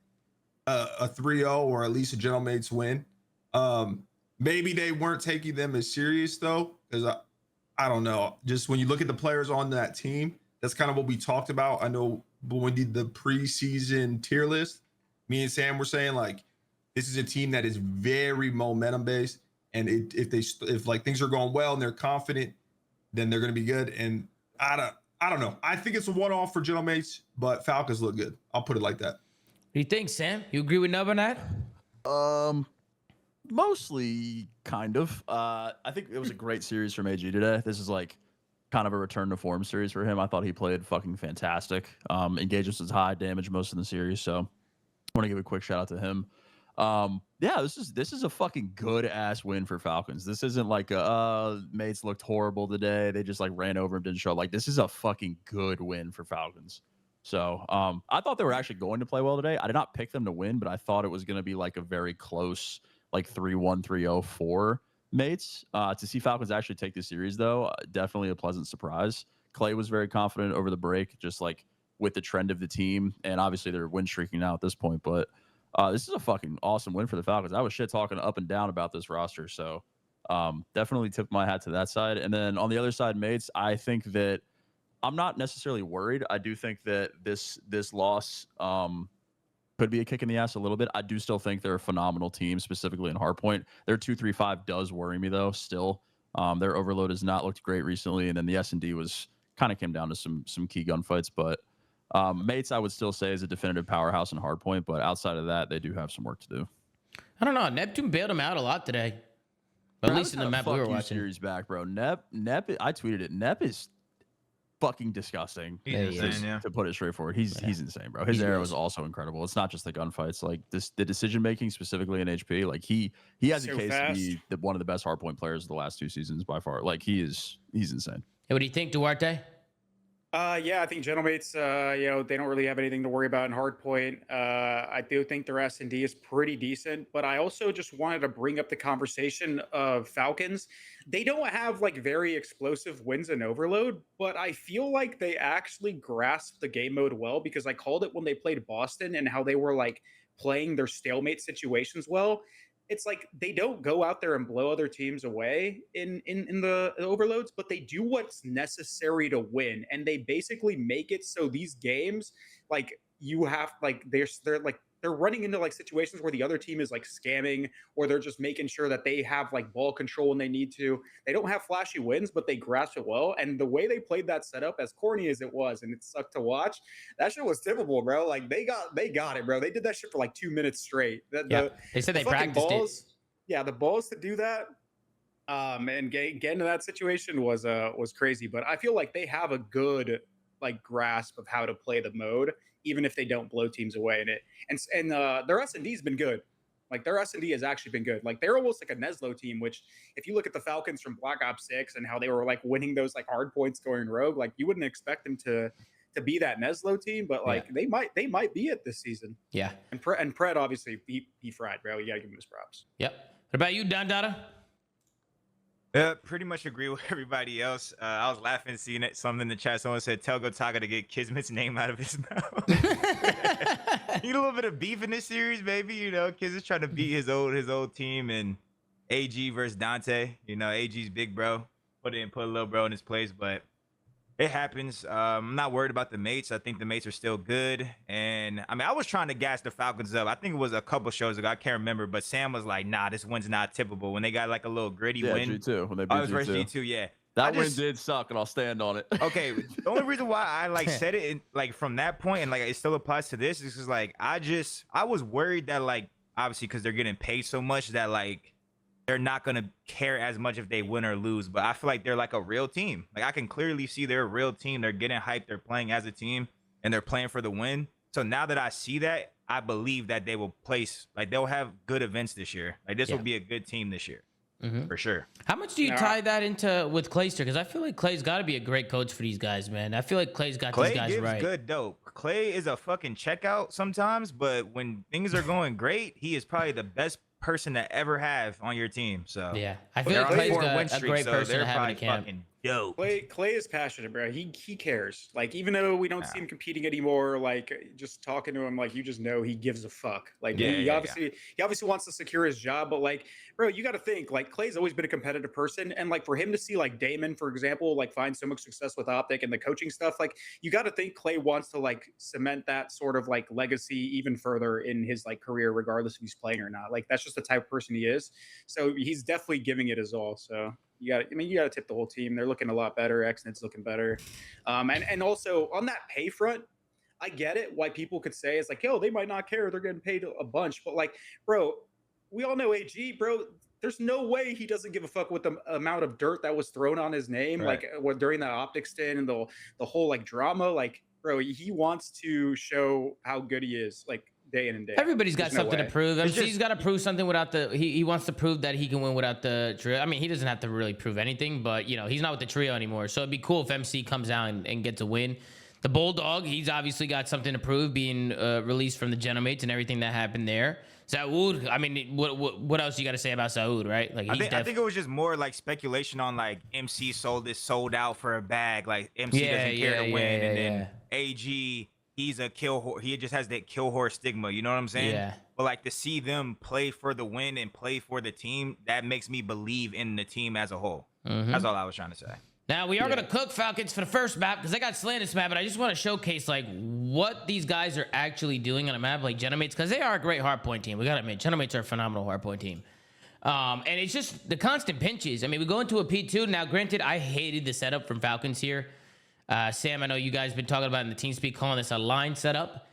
a 3-0 or at least a Gentlemates win. Maybe they weren't taking them as serious though, because I don't know. Just when you look at the players on that team, that's kind of what we talked about. I know when we did the preseason tier list, me and Sam were saying like, this is a team that is very momentum based, and if like things are going well and they're confident, then they're going to be good. And I don't know. I think it's a one-off for Gentlemates, but Falcons look good. I'll put it like that. What do you think, Sam? You agree with Nub on that? Mostly kind of. I think it was a great series from AG today. This is like kind of a return to form series for him. I thought he played fucking fantastic. Engagements was high, damage most of the series. So I want to give a quick shout out to him. Yeah, this is a fucking good ass win for Falcons. This isn't like mates looked horrible today. They just like ran over him, didn't show. Like this is a fucking good win for Falcons. So I thought they were actually going to play well today. I did not pick them to win, but I thought it was going to be like a very close, like 3-1, 3-0 for mates. To see Falcons actually take this series though, definitely a pleasant surprise. Clay was very confident over the break, just like with the trend of the team, and obviously they're win streaking now at this point, but. This is a fucking awesome win for the Falcons. I was shit talking up and down about this roster, so definitely tip my hat to that side. And then on the other side, mates, I think that I'm not necessarily worried. I do think that this loss could be a kick in the ass a little bit. I do still think they're a phenomenal team, specifically in hardpoint. Their 2-3-5 does worry me though. Still, their overload has not looked great recently, and then the S&D was kind of came down to some key gunfights, but. Mates, I would still say is a definitive powerhouse in hardpoint, but outside of that, they do have some work to do. I don't know. Neptune bailed him out a lot today. At least in the map we were watching. Series back, bro. Nep. I tweeted it. Nep is fucking disgusting. He's insane, yeah. To put it straightforward, he's insane, bro. His arrow is also incredible. It's not just the gunfights, like the decision making specifically in HP. Like he has a case to be one of the best hardpoint players of the last 2 seasons by far. Like he's insane. Hey, what do you think, Duarte? Yeah, I think Gentlemates, they don't really have anything to worry about in hardpoint. I do think their S&D is pretty decent, but I also just wanted to bring up the conversation of Falcons. They don't have like very explosive wins in overload, but I feel like they actually grasp the game mode well because I called it when they played Boston and how they were like playing their stalemate situations well. It's like they don't go out there and blow other teams away in the overloads, but they do what's necessary to win, and they basically make it so these games, like you have, like they're running into like situations where the other team is like scamming, or they're just making sure that they have like ball control when they need to. They don't have flashy wins, but they grasp it well. And the way they played that setup, as corny as it was, and it sucked to watch, that shit was typical, bro. Like they got it, bro. They did that shit for like 2 minutes straight. They said they fucking practiced balls, it. Yeah, the balls to do that, and get into that situation was crazy. But I feel like they have a good like grasp of how to play the mode, even if they don't blow teams away in it. And their S&D has been good. Like their S&D has actually been good. Like they're almost like a Neslo team, which if you look at the Falcons from Black Ops 6 and how they were like winning those like hard points going rogue, like you wouldn't expect them to be that Neslo team, but like they might be it this season. Yeah. And Pred obviously he fried, bro. You gotta give him his props. Yep. What about you, Don Dada? Pretty much agree with everybody else. I was laughing seeing it. Something in the chat. Someone said, "Tell Gotaga to get Kismet's name out of his mouth." Need a little bit of beef in this series, baby. You know, Kiz is trying to beat his old team, and AG versus Dante. You know, AG's big bro. Put a little bro in his place, but it happens. I'm not worried about the mates. I think the mates are still good. And I mean, I was trying to gas the Falcons up. I think it was a couple shows ago. I can't remember, but Sam was like, "Nah, this win's not tippable." When they got like a little gritty win. G2, when they beat I was versus G2. G2, yeah. That win did suck, and I'll stand on it. Okay, the only reason why I like said it like from that point and like it still applies to this is because like I was worried that like obviously because they're getting paid so much that like they're not gonna care as much if they win or lose. But I feel like they're like a real team. Like I can clearly see they're a real team. They're getting hyped. They're playing as a team, and they're playing for the win. So now that I see that, I believe that they will place like they'll have good events this year. Like this will be a good team this year. For sure. How much do you tie that into with Clayster? Because I feel like Clay's got to be a great coach for these guys, man. I feel like Clay's got these guys gives right. Good dope. Clay is a fucking checkout sometimes, but when things are going great, he is probably the best person to ever have on your team. So yeah, I feel like Clay's got a great person to have in a camp. Dope. Clay is passionate, bro. He cares. Like even though we don't see him competing anymore, like just talking to him, like you just know he gives a fuck. Like he obviously wants to secure his job, but like, bro, you got to think like Clay's always been a competitive person, and like for him to see like Damon, for example, like find so much success with Optic and the coaching stuff, like you got to think Clay wants to like cement that sort of like legacy even further in his like career, regardless if he's playing or not. Like that's just the type of person he is. So he's definitely giving it his all. So. You got to tip the whole team. They're looking a lot better. Xnet's looking better. And also on that pay front, I get it. Why people could say it's like, yo, they might not care. They're getting paid a bunch. But like, bro, we all know AG, bro. There's no way he doesn't give a fuck with the amount of dirt that was thrown on his name, like during that optic stint and the whole like drama. Like, bro, he wants to show how good he is. Like, day in and day out. Everybody's got something to prove. I mean, he's got to prove something without the. He wants to prove that he can win without the trio. I mean, he doesn't have to really prove anything, but you know, he's not with the trio anymore. So it'd be cool if MC comes out and gets a win. The Bulldog, he's obviously got something to prove, being released from the Gentlemates and everything that happened there. Saud, I mean, what else you got to say about Saud, right? Like, I think it was just more like speculation on like MC sold out for a bag. Like MC doesn't care to win, and then AG. He's a kill horse. He just has that kill horse stigma. You know what I'm saying? Yeah. But like to see them play for the win and play for the team, that makes me believe in the team as a whole. That's all I was trying to say. Now we are gonna cook Falcons for the first map because they got slanted this map, but I just want to showcase like what these guys are actually doing on a map like Gentlemates, because they are a great hardpoint team. We gotta admit, Gentlemates are a phenomenal hardpoint team. And it's just the constant pinches. I mean, we go into a P2 now. Granted, I hated the setup from Falcons here. Sam, I know you guys been talking about in the TeamSpeak calling this a line setup.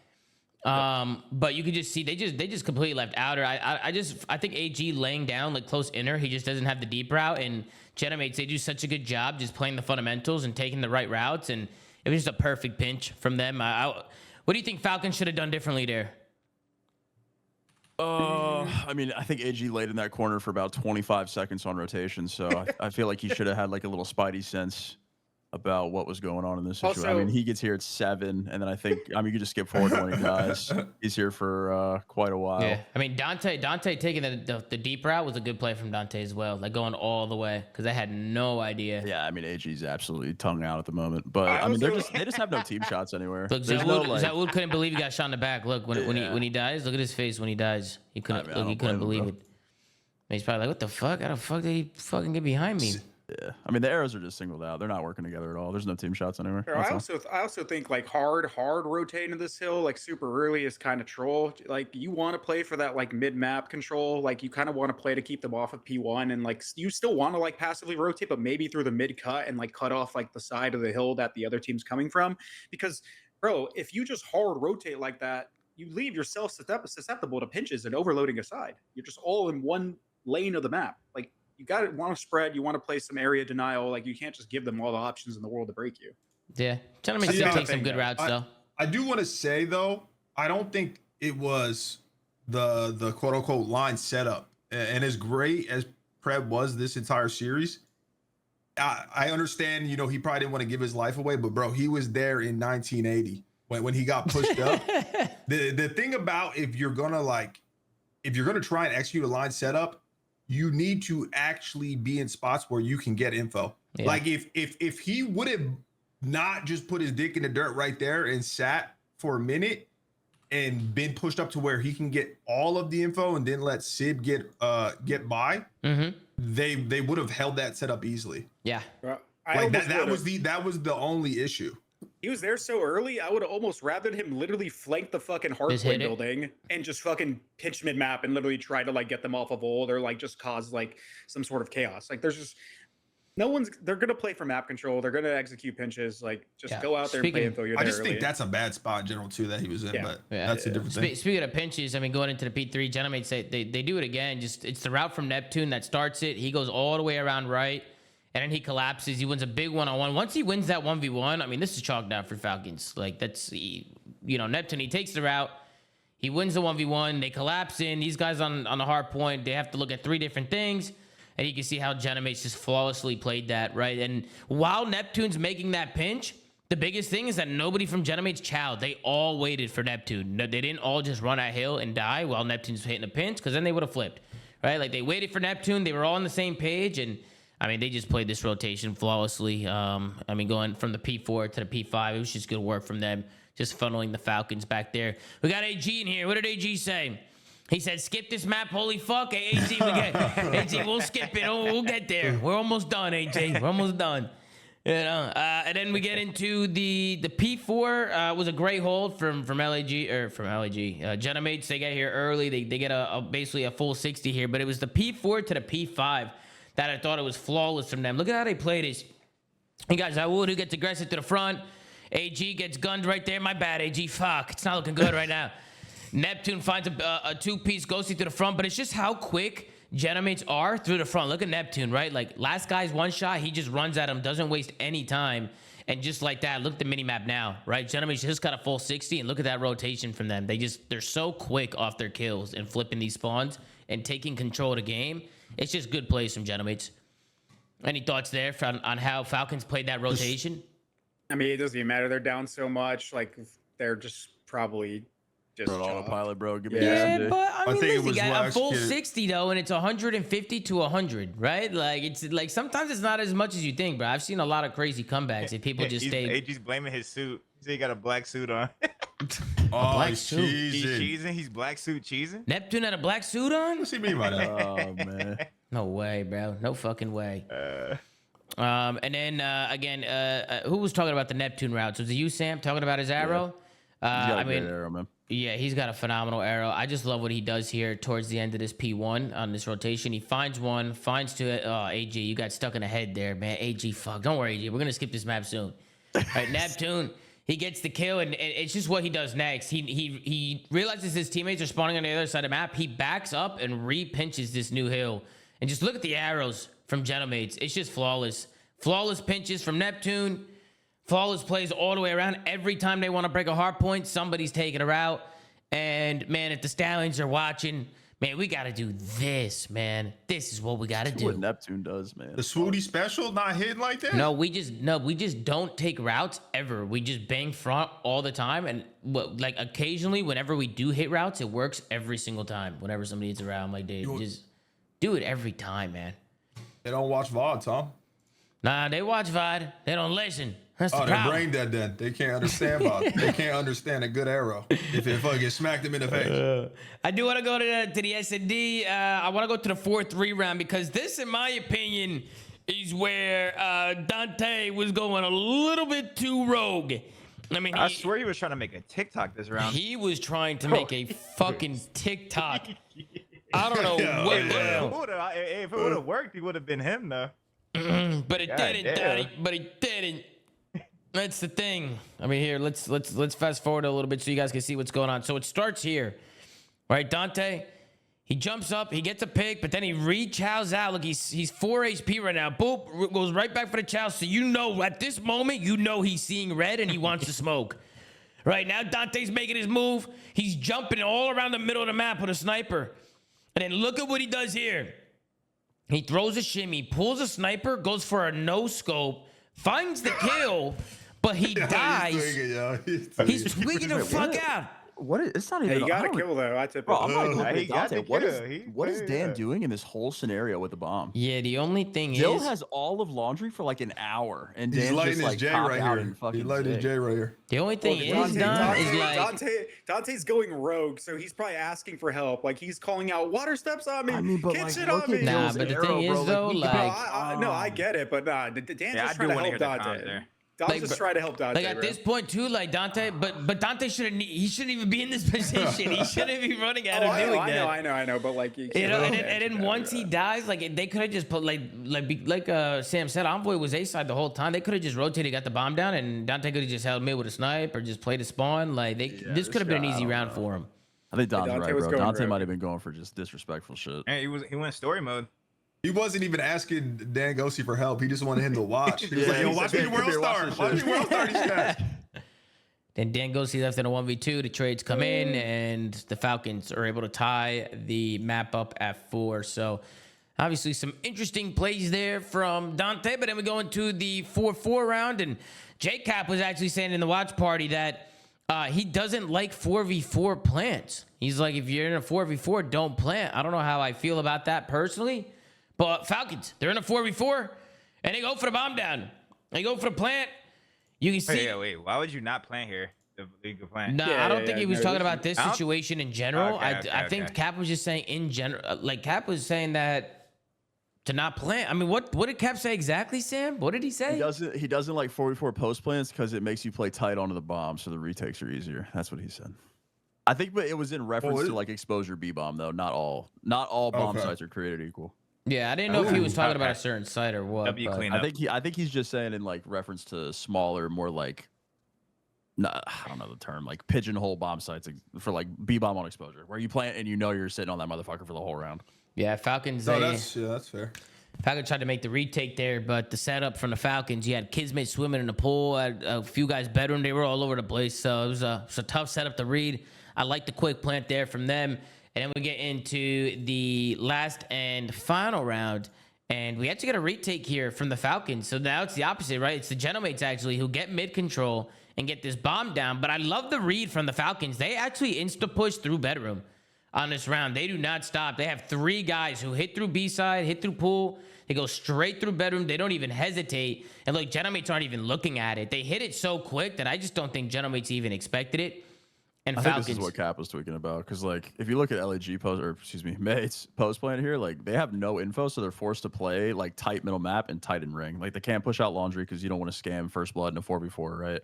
But you can just see they just completely left outer. I think AG laying down like close inner, he just doesn't have the deep route, and Gentlemates, they do such a good job just playing the fundamentals and taking the right routes, and it was just a perfect pinch from them. What do you think Falcons should have done differently there? I mean, I think AG laid in that corner for about 25 seconds on rotation, so I feel like he should have had like a little spidey sense about what was going on in this situation. I Also- mean, he gets here at 7, and then I think you could just skip forward to when he dies. He's here for quite a while. Yeah, I mean Dante taking the deep route was a good play from Dante as well, like going all the way because I had no idea. Yeah, I mean AG's absolutely tongue out at the moment, but I I mean they also- just have no team shots anywhere. Look, There's Zawood, no, like, Zawood couldn't believe he got shot in the back. Look, when Yeah. he dies, look at his face when he dies. He couldn't I mean, I he don't couldn't blame him, believe it. He's probably like, what the fuck? How the fuck did he fucking get behind me? yeah, I mean the arrows are just singled out. They're not working together at all. There's no team shots anywhere. Bro, That's all. I also think like hard rotating this hill like super early is kind of troll. Like you want to play for that like mid map control. Like you kind of want to play to keep them off of P1, and like you still want to like passively rotate, but maybe through the mid cut and like cut off like the side of the hill that the other team's coming from. Because bro, if you just hard rotate like that, you leave yourself susceptible to pinches and overloading a side. You're just all in one lane of the map. Like you want to spread, you want to play some area denial. Like you can't just give them all the options in the world to break you. Yeah, Gentlemen See, still that's take the some thing, good though. routes though. I do want to say though, I don't think it was the quote unquote line setup. And as great as Pred was this entire series, I understand, you know, he probably didn't want to give his life away, but bro, he was there in 1980 when he got pushed up. The thing about if you're gonna try and execute a line setup, you need to actually be in spots where you can get info. Yeah. Like if he would have not just put his dick in the dirt right there and sat for a minute and been pushed up to where he can get all of the info and then let Sid get by, they would have held that setup easily. Yeah, Bro, Like that was the only issue. He was there so early, I would have almost rather him literally flank the fucking Just hardpoint hit it. building and just fucking pitch mid map and literally try to like get them off of old or like just cause like some sort of chaos. Like there's just they're gonna play for map control. They're gonna execute pinches. Like just Yeah. go out there and play Speaking- info. You're I there just early. think that's a bad spot in general too that he was in, Yeah. but Yeah. that's a different thing. Speaking of pinches, I mean, going into the P3, Gentlemates they do it again. Just it's the route from Neptune that starts it. He goes all the way around right, and then he collapses. He wins a big 1-on-1. Once he wins that 1v1, I mean, this is chalked out for Falcons. Like that's Neptune. He takes the route. He wins the 1v1. They collapse in. These guys on the hard point, they have to look at 3 different things. And you can see how Gentlemates just flawlessly played that, right? And while Neptune's making that pinch, the biggest thing is that nobody from Gentlemates chowed. They all waited for Neptune. No, they didn't all just run at hill and die while Neptune's hitting a pinch, because then they would have flipped, right? Like they waited for Neptune. They were all on the same page, and I mean, they just played this rotation flawlessly. I mean, going from the P4 to the P5, it was just good work from them, just funneling the Falcons back there. We got AG in here. What did AG say? He said, skip this map, holy fuck. Hey, AG, we'll skip it. Oh, we'll get there. We're almost done, AJ. We're almost done. And then we get into the P4 was a great hold from LAG. Gentlemates, they get here early. They get basically a full 60 here, but it was the P4 to the P5 that I thought it was flawless from them. Look at how they played this. You guys, Zawood, who gets aggressive to the front. AG gets gunned right there. My bad, AG. Fuck. It's not looking good right now. Neptune finds a 2-piece ghosty to the front, but it's just how quick Gentlemates are through the front. Look at Neptune, right? Like last guy's one shot, he just runs at him, doesn't waste any time. And just like that, look at the mini map now, right? Gentlemates just got a full 60, and look at that rotation from them. They're so quick off their kills and flipping these spawns and taking control of the game. It's just good plays from Gentlemates. Any thoughts there on how Falcons played that rotation? I mean, it doesn't even matter. They're down so much. Like they're just probably just Bro, chalk. autopilot, bro. Give me Yeah, SMD. but I mean, think it listen, was you got well a full executed. 60 though, and it's 150 to 100, right? Like it's like sometimes it's not as much as you think, bro. I've seen a lot of crazy comebacks if people just stay. AG's blaming his suit. He said he got a black suit on. Oh, black he's suit. He's cheesing. cheesing. He's black suit cheesing. Neptune had a black suit on? What's he mean by that? Oh man. No way, bro. No fucking way. And then again, who was talking about the Neptune routes? Was it you, Sam, talking about his arrow? He's got a I great mean, arrow, man. yeah, he's got a phenomenal arrow. I just love what he does here towards the end of this P1 on this rotation. He finds one, finds two. Oh, AG, you got stuck in the head there, man. AG, fuck. Don't worry, AG. We're going to skip this map soon. All right, Neptune, he gets the kill, and it's just what he does next. He realizes his teammates are spawning on the other side of the map. He backs up and re-pinches this new hill. And just look at the arrows from Gentlemates. It's just flawless. Flawless pinches from Neptune. Flawless plays all the way around. Every time they want to break a hard point, somebody's taking her out. And, man, if the Stallions are watching, man, we got to do this, man. This is what we got to That's what do. Neptune does, man. The Swooty special not hitting like that. No, we just don't take routes ever. We just bang front all the time, and like occasionally, whenever we do hit routes, it works every single time. Whenever somebody hits a route, I'm like, dude, just do it every time, man. They don't watch VOD, Tom. Nah, they watch VOD. They don't listen. That's the Oh, they're problem. brain dead then. They can't understand VOD. They can't understand a good arrow if it fucking smacked them in the face. I do want to go to the S&D. I want to go to the 4-3 round because this, in my opinion, is where Dante was going a little bit too rogue. I mean, I swear he was trying to make a TikTok this round. he was trying to make a fucking TikTok. I don't know Yeah, what yeah. the hell. If it would have worked, he would have been him though. But it God didn't, damn. Daddy. But it didn't. That's the thing. I mean, here, let's fast forward a little bit so you guys can see what's going on. So it starts here, right? Dante, he jumps up, he gets a pick, but then he re-chows out. Look, he's 4 HP right now. Boop, goes right back for the chow. So you know, at this moment, you know he's seeing red and he wants to smoke. Right now, Dante's making his move. He's jumping all around the middle of the map with a sniper. And then look at what he does here. He throws a shimmy, pulls a sniper, goes for a no-scope, finds the kill, but he dies. He's twigging the fuck out. What is? It's not even. Hey, you I got to don't- kill though. I tip Bro, it. I'm not looking he at got Dante. the What kill. is He- Dan yeah. doing in this whole scenario with the bomb? Yeah, the only thing Dill is, has all of laundry for like an hour, and He's Dan's lighting just his like J top right out here. and He's fucking lighting his sick. J right here. the only thing is, Dante, Don, is like, Dante's going rogue, so he's probably asking for help. Like he's calling out, "Water steps on me, I mean, but get like, shit look on me." at Nah, Dill's but the arrow, thing bro. is, though, we like- got- No, I get it, but nah, Dan's Yeah, I just do trying to want to help hear the Dante. comments there. Don's Like, just but- trying to help Dante. like at bro. this point too, like Dante, but Dante shouldn't even be in this position. He shouldn't be running out of doing that. I know, but like you You know, can't- and then once he dies, like they could have just put like Sam said, Envoy was A side the whole time. They could have just rotated, got the bomb down, and Dante could have just held mid with a snipe or just played a spawn. Like this could have been an easy round for him. I think Don's Dante right, was bro. going Dante rogue. might have been going for just disrespectful shit. And he went story mode. He wasn't even asking Dan Gossi for help. He just wanted him to watch. He was Yeah, like, yo, he watch said, me "Come World here, watch Star. this Watch shit." me World Star these guys. Then Dan Gossi left in a 1v2. The trades come in, and the Falcons are able to tie the map up at 4. So, obviously, some interesting plays there from Dante. But then we go into the 4-4 round, and J-Cap was actually saying in the watch party that he doesn't like 4v4 plants. He's like, if you're in a 4v4, don't plant. I don't know how I feel about that personally. But Falcons, they're in a 4v4, and they go for the bomb down. They go for the plant. You can see. Wait. Why would you not plant here? The league of plant. No, Yeah, I don't yeah, think yeah, he was no, talking this about is- this I don't- situation in general. Okay, I think okay. Cap was just saying in general. Like Cap was saying that to not plant. I mean, what did Cap say exactly, Sam? What did he say? He doesn't like 4v4 post plans because it makes you play tight onto the bomb, so the retakes are easier. That's what he said. I think, but it was in reference to like exposure B bomb though. Not all bomb Okay. sites are created equal. Yeah, I didn't know if he was talking about a Okay. certain site or what. W but- clean I up. think he's just saying in like reference to smaller, more like, I don't know the term, like pigeonhole bomb sites for like B bomb on exposure, where you plant and you know you're sitting on that motherfucker for the whole round. Yeah, Falcons. No, they- that's fair. Falcons tried to make the retake there, but the setup from the Falcons, you had Kismet swimming in the pool, had a few guys bedroom, they were all over the place. So it was a tough setup to read. I like the quick plant there from them. And then we get into the last and final round, and we actually get a retake here from the Falcons. So now it's the opposite, right? It's the Gentlemates actually who get mid control and get this bomb down. But I love the read from the Falcons. They actually insta-push through bedroom on this round. They do not stop. They have 3 guys who hit through B side, hit through pool. They go straight through bedroom. They don't even hesitate. And look, Gentlemates aren't even looking at it. They hit it so quick that I just don't think Gentlemates even expected it. And I Falcons. think this is what Cap was tweaking about, because like if you look at LAG post, or excuse me, Mates post plan here, like they have no info, so they're forced to play like tight middle map and tight in ring. Like they can't push out laundry because you don't want to scam first blood in a 4v4, right?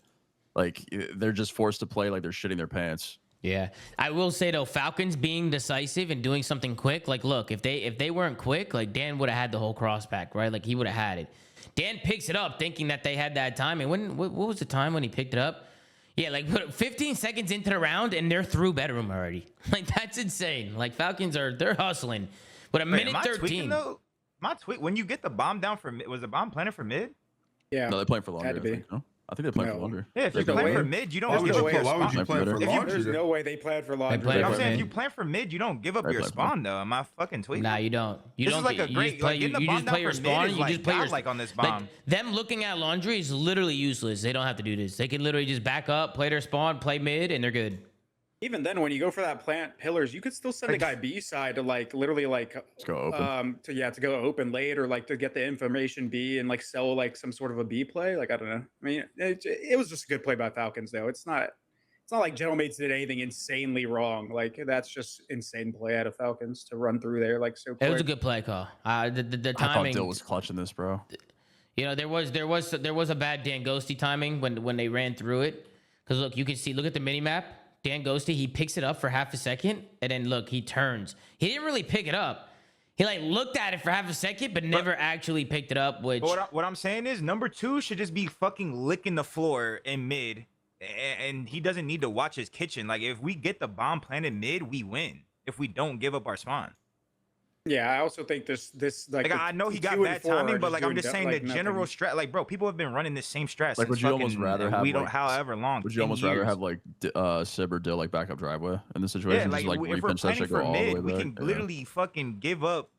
Like they're just forced to play like they're shitting their pants. Yeah, I will say though, Falcons being decisive and doing something quick. Like, look, if they weren't quick, like Dan would have had the whole cross back, right? Like he would have had it. Dan picks it up, thinking that they had that time. And what was the time when he picked it up? Yeah, like 15 seconds into the round, and they're through bedroom already. Like that's insane. Like Falcons they're hustling. But a minute am I 13. tweaking, though? When you get the bomb down for mid, was the bomb planted for mid? Yeah. No, they're playing for longer. Had to I be. think, no? I think they play for No. longer. Yeah, if you There's no plan way. for mid, you Why don't would give you up play? your Why would spawn. you plan for If you- launcher? There's though? no way they planned for launcher. play I'm for saying if mid. you plan for mid, you don't give up They your play for spawn though. Am I fucking tweaking? Nah, you don't. You This don't. is like a you great- just play. like, getting the You bomb just down play your for mid spawn. is, You like, just play your godlike on this like, bomb. them looking at laundry is literally useless. They don't have to do this. They can literally just back up, play their spawn, play mid, and they're good. Even then, when you go for that plant pillars, you could still send a guy B side to like literally like Let's go open. to go open late or like to get the information B and like sell like some sort of a B play. Like I don't know. I mean, it was just a good play by Falcons though. It's not like Gentlemates did anything insanely wrong. Like that's just insane play out of Falcons to run through there like so quick. It was a good play call. The I thought timing. Dill was clutching this, bro. You know, there was a bad Dan Ghosty timing when they ran through it. Because look, you can see. Look at the mini map. Dan Ghosty, he picks it up for half a second, and then look, he turns. He didn't really pick it up. He like looked at it for half a second, but never actually picked it up. Which What I'm saying is number 2 should just be fucking licking the floor in mid, and he doesn't need to watch his kitchen. Like if we get the bomb planted mid, we win. If we don't give up our spawn. Yeah, I also think this Like the I know he got 2 and bad 4 are timing, but like I'm doing just saying like the general nothing. strat. Like bro, people have been running this same strat. Like, would since you almost fucking, rather have, we don't like, however long? Would you 10 almost rather years. have like Sib or Dill like backup driveway in this Yeah, situation? like, Just, if we're repinch that planning shit, go for all the way mid, we back? can Yeah. literally fucking give up.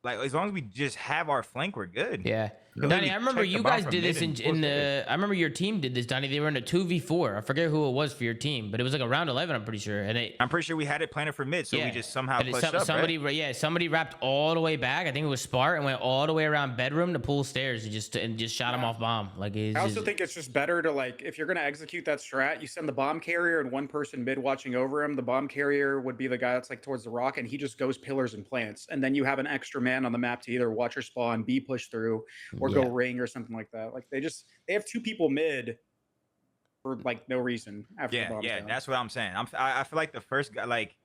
Like as long as we just have our flank, we're good. yeah. Can Donnie, literally I remember check the you bomb guys from did mid this and in force the. I remember your team did this, Donnie. They were in a 2v4. I forget who it was for your team, but it was like around 11. I'm pretty sure. And they. I'm pretty sure we had it planted for mid, so we just somehow And pushed up. somebody, right? yeah, somebody wrapped all the way back. I think it was Spart and went all the way around bedroom to pool stairs and just shot him off bomb. Like it's I also just, think it's just better to like if you're gonna execute that strat, you send the bomb carrier and one person mid watching over him. The bomb carrier would be the guy that's like towards the rock, and he just goes pillars and plants, and then you have an extra man on the map to either watch your spawn, B push through, or go ring or something like that. Like they have 2 people mid for like no reason after the Yeah, bomb's yeah, down. that's what I'm saying. I feel like the first guy, like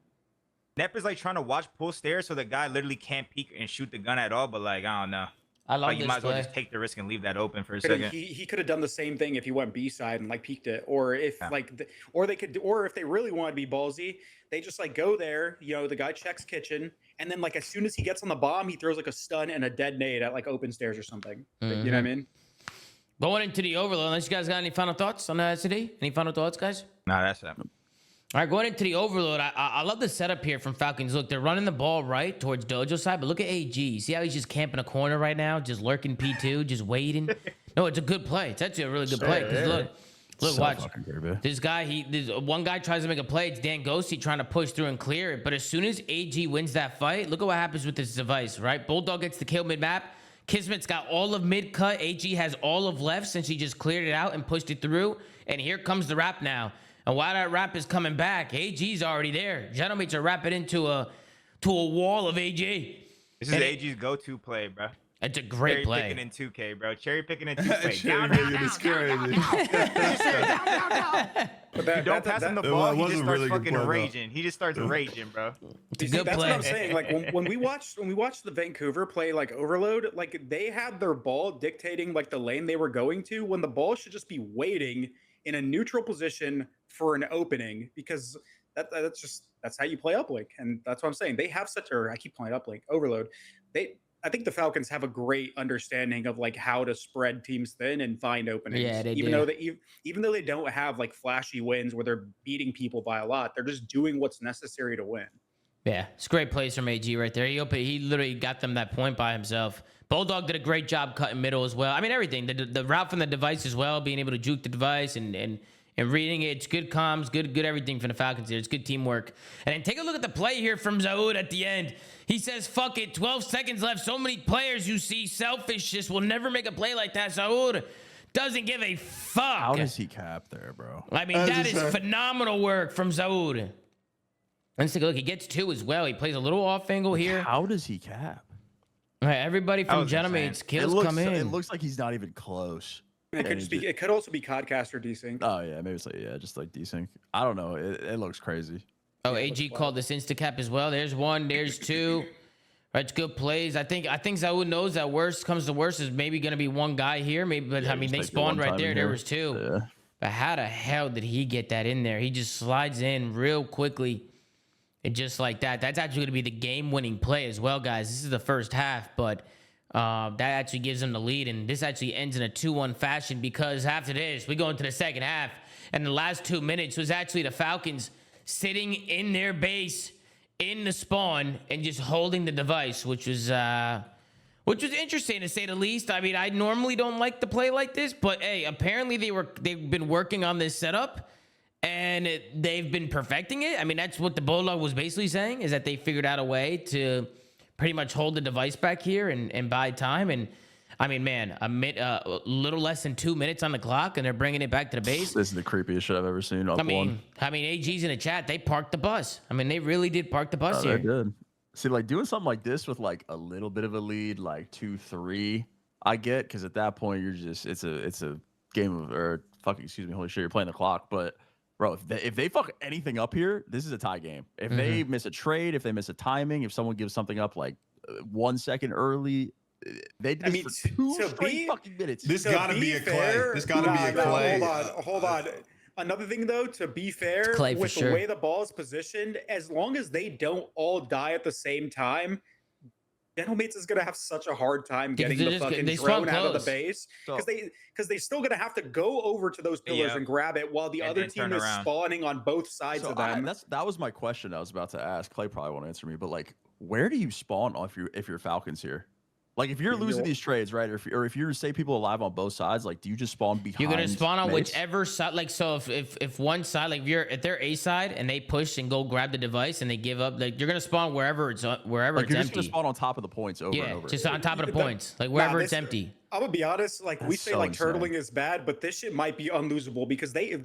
Nep is like trying to watch pull stairs, so the guy literally can't peek and shoot the gun at all. But like I don't know. I love Like you this might as well play. just take the risk and leave that open for a Could've- second. He could have done the same thing if he went B side and like peeked it, or if or they could, or if they really wanted to be ballsy, they just like go there. You know, the guy checks kitchen, and then like as soon as he gets on the bomb, he throws like a stun and a dead nade at like open stairs or something. Like, you know what I mean? Going into the overload. Unless you guys got any final thoughts on that today? Any final thoughts, guys? Nah, that's it. All right, going into the overload, I love the setup here from Falcons. Look, they're running the ball right towards Dojo side, but look at AG. See how he's just camping a corner right now, just lurking P2, just waiting. No, it's a good play. It's actually a really good play. Because look, So watch. fucking good, bro. This guy, one guy tries to make a play. It's Dan Ghosty trying to push through and clear it. But as soon as AG wins that fight, look at what happens with this device, right? Bulldog gets the kill mid map. Kismet's got all of mid cut. AG has all of left since he just cleared it out and pushed it through. And here comes the wrap now. And while that wrap is coming back, AG's already there. Gentlemates are wrapping into a wall of AG. This is AG's go-to play, bro. It's a great Cherry play. picking in 2K, bro. Cherry picking in 2K. Cherry picking is crazy. But that, Don't pass him the It ball. He was just a starts really good fucking play, though. raging. He just starts raging, bro. It's a See, good that's play. what I'm saying. Like when we watched the Vancouver play like overload, like they had their ball dictating like the lane they were going to when the ball should just be waiting in a neutral position for an opening because that's how you play uplink, and that's what I'm saying. They have I keep playing uplink overload. I think the Falcons have a great understanding of like how to spread teams thin and find openings. Yeah, they even do. though even though they don't have like flashy wins where they're beating people by a lot, they're just doing what's necessary to win. Yeah, it's great plays from AG right there. He literally got them that point by himself. Bulldog did a great job cutting middle as well. I mean, everything. The route from the device as well, being able to juke the device and reading it. It's good comms, good everything from the Falcons here. It's good teamwork. And then take a look at the play here from Zaud at the end. He says, fuck it, 12 seconds left. So many players you see selfish just will never make a play like that. Zaud doesn't give a fuck. How does he cap there, bro? I mean, that is phenomenal work from Zaud. Let's take a look. He gets 2 as well. He plays a little off angle here. How does he cap? All right, everybody from was insane. Gentlemates kills come in. It looks like he's not even close. It could just be. It could also be Codcast or Desync. Oh yeah, maybe it's like just like desync. I don't know. It looks crazy. Oh, AG called this insta-cap as well. There's 1, there's 2. Right, it's good plays. I think Zaud knows that worst comes to worst is maybe going to be one guy here. Maybe, but I mean, they just take the spawned one right time there. in There here. was 2. Yeah. But how the hell did he get that in there? He just slides in real quickly. And just like that. That's actually going to be the game-winning play as well, guys. This is the first half, but That actually gives them the lead, and this actually ends in a 2-1 fashion because after this, we go into the second half, and the last 2 minutes was actually the Falcons sitting in their base in the spawn and just holding the device, which was interesting to say the least. I mean, I normally don't like to play like this, but hey, apparently they've been working on this setup and they've been perfecting it. I mean, that's what the Bulldog was basically saying, is that they figured out a way to pretty much hold the device back here and buy time. And I mean, man, a little less than 2 minutes on the clock, and they're bringing it back to the base. This is the creepiest shit I've ever seen. I mean, AG's in the chat. They parked the bus. I mean, they really did park the bus here. They did. See, like doing something like this with like a little bit of a lead, like 2-3, I get, because at that point you're just it's a game of, or fucking excuse me, holy shit, you're playing the clock. But bro, if they fuck anything up here, this is a tie game. If they miss a trade, if they miss a timing, if someone gives something up like 1 second early, they did this for 2 straight fucking minutes. This gotta be a Clay. This gotta be a Clay. Hold on. Another thing, though, to be fair, with the way the ball is positioned, as long as they don't all die at the same time, Gentlemates is gonna have such a hard time getting the fucking drone out of the base, because they still gonna have to go over to those pillars and grab it while the other team is spawning on both sides of them. That was my question I was about to ask. Clay probably won't answer me, but like, where do you spawn if you're Falcons here? Like, if you're losing these trades, right, or if you're, say, people alive on both sides, like, do you just spawn behind? You're gonna spawn on whichever side. Like, so if one side, like, if they're A side and they push and go grab the device and they give up, like, you're gonna spawn wherever it's empty. You're just gonna spawn on top of the points over and over. Just on top of the points, like wherever it's empty. I'm gonna be honest, like, we say like turtling is bad, but this shit might be unlosable because dude,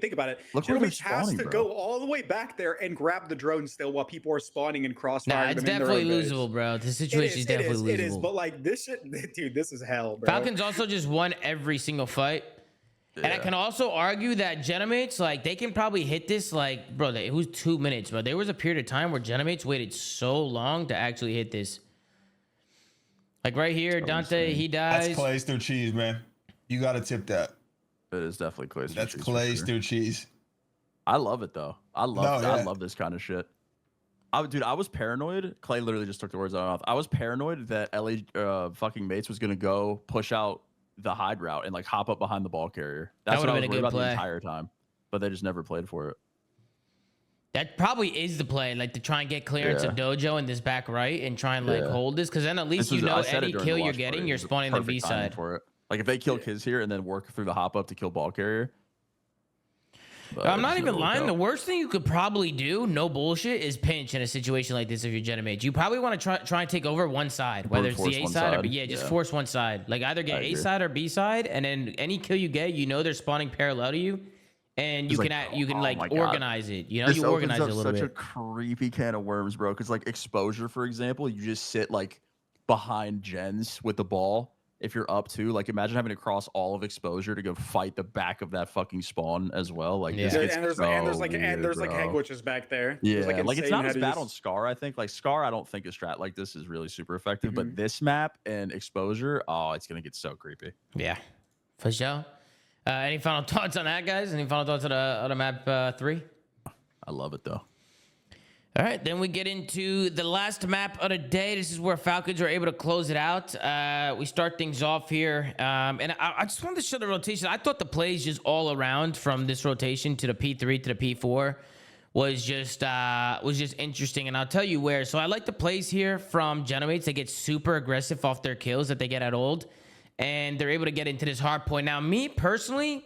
think about it. Gentlemates has to go all the way back there and grab the drone still while people are spawning and crossfiring. Nah, it's definitely losable, bro. The situation is definitely losable. It is, but like this shit, dude, this is hell, bro. Falcons also just won every single fight. And I can also argue that Gentlemates, like, they can probably hit this, like, bro, it was 2 minutes, but there was a period of time where Gentlemates waited so long to actually hit this. Like right here, Dante, he dies. That's Clay's through cheese, man. You got to tip that. It is definitely Clay's through cheese. That's Clay's through cheese. I love it, though. I love this kind of shit. Dude, I was paranoid. Clay literally just took the words out of my mouth. I was paranoid that LA fucking Mates was going to go push out the hide route and like hop up behind the ball carrier. That's what I was worried about the entire time. But they just never played for it. That probably is the play, like to try and get clearance of Dojo in this back right and try and like hold this, because then at least you know any kill you're getting, you're spawning the V side. For it. Like if they kill Kiz here and then work through the hop up to kill ball carrier. I'm not even lying. The worst thing you could probably do, no bullshit, is pinch in a situation like this if you're Gentlemates. You probably want to try and take over one side, whether it's the A side or just force one side. Like either get A side or B side, and then any kill you get, you know they're spawning parallel to you. And you can like organize it. You know, you organize it a little bit. Such a creepy can of worms, bro. Because like exposure, for example, you just sit like behind gens with the ball. If you're up to, like, imagine having to cross all of exposure to go fight the back of that fucking spawn as well. Like, and there's like hang witches back there. Yeah, like it's not as bad on Scar. I think like Scar, I don't think a strat like this is really super effective. But this map and exposure, oh, it's gonna get so creepy. Yeah, for sure. Any final thoughts on that, guys? Any final thoughts on the map 3? I love it, though. All right, then we get into the last map of the day. This is where Falcons are able to close it out. We start things off here. And I just wanted to show the rotation. I thought the plays just all around from this rotation to the P3 to the P4 was just interesting. And I'll tell you where. So I like the plays here from Gentlemates. They get super aggressive off their kills that they get at old. And they're able to get into this hard point. Now, me personally,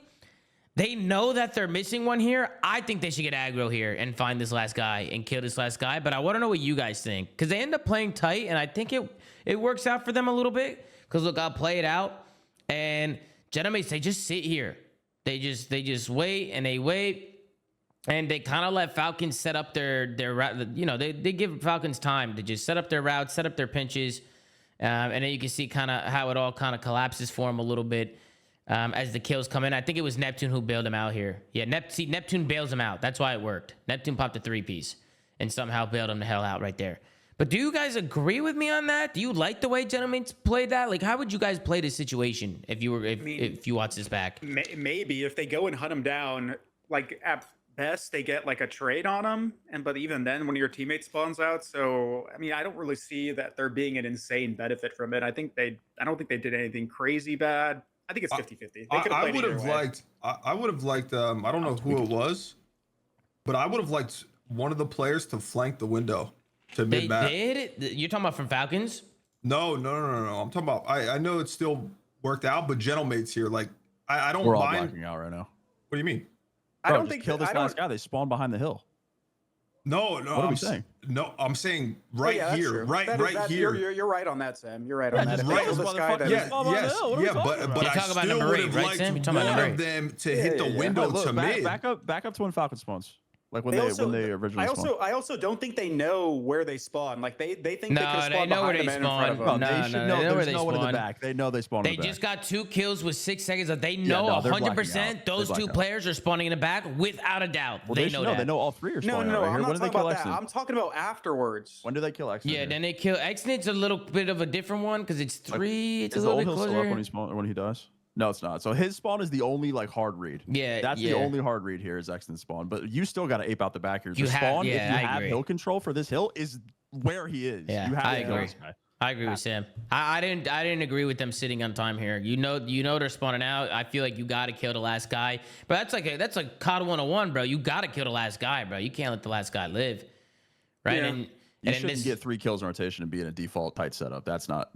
they know that they're missing one here. I think they should get aggro here and find this last guy and kill this last guy. But I want to know what you guys think. Because they end up playing tight, and I think it works out for them a little bit. Because, look, I'll play it out. And Gentlemates, they just sit here. They just wait, and they wait. And they kind of let Falcons set up their route. You know, they give Falcons time to just set up their routes, set up their pinches. And then you can see kind of how it all kind of collapses for him a little bit as the kills come in. I think it was Neptune who bailed him out here. Yeah, Neptune bails him out. That's why it worked. Neptune popped a 3-piece and somehow bailed him the hell out right there. But do you guys agree with me on that? Do you like the way Gentlemates played that? Like, how would you guys play this situation if you watch this back? Maybe if they go and hunt him down, like best they get like a trade on them, but even then, when your teammate spawns out, so I mean, I don't really see that there being an insane benefit from it. I don't think they did anything crazy bad. I think it's 50-50. I would have liked. I would have liked. I don't know who it was, but I would have liked one of the players to flank the window to They mid map. did? You're talking about from Falcons? No. I'm talking about. I know it's still worked out, but Gentlemates here, like I don't We're all mind. blacking out right now. What do you mean? I Bro, don't just think kill this I don't- last guy. They spawned behind the hill. No. What are we saying? No, I'm saying Oh, right yeah, that's here, true. right You're, here. you're right on that, Sam. You're right Yeah, on that. just If they right kill as this guy, then Yeah, Spawn on the yes, hill. What are we yeah, talking but about? but You're I talking about still number would 8, have right, liked Sam? You're talking about one number of 8. them to hit the yeah. window Look, to mid. back up to when Falcon spawns. Like when They they also- originally spawned. I also don't think they know where they spawn. Like they think they could No, spawn they know where behind they them and in front of spawn. them. No, No, they should no, know. they know where There's they no one in the spawn. back. They know they spawn They in the back. just got 2 kills with 6 seconds. They know no, they're 100% blacking out. those They're 2 blacked out. players are spawning in the back without a doubt. Well, they should know that. They know all 3 are No, spawning no, right I'm here. not When did they talking kill about that. Exton? I'm talking about afterwards. When did they kill Exton? Yeah, then they kill Xnit's a little bit of a different one because it's 3. It's a Is the little old bit hill still up when closer. when he dies? No, it's not. So his spawn is the only like hard read. Yeah, That's yeah. the only hard read here is Exton spawn. But you still got to ape out the back here. The You have- spawn, yeah, if you I have agree. hill control for this hill, is where he is. Yeah, you have I to kill agree. this guy. I agree with Sam. I didn't agree with them sitting on time here. You know they're spawning out. I feel like you got to kill the last guy. But that's like COD 101, bro. You got to kill the last guy, bro. You can't let the last guy live, right? Yeah. And You then shouldn't get 3 kills in rotation and be in a default tight setup. That's not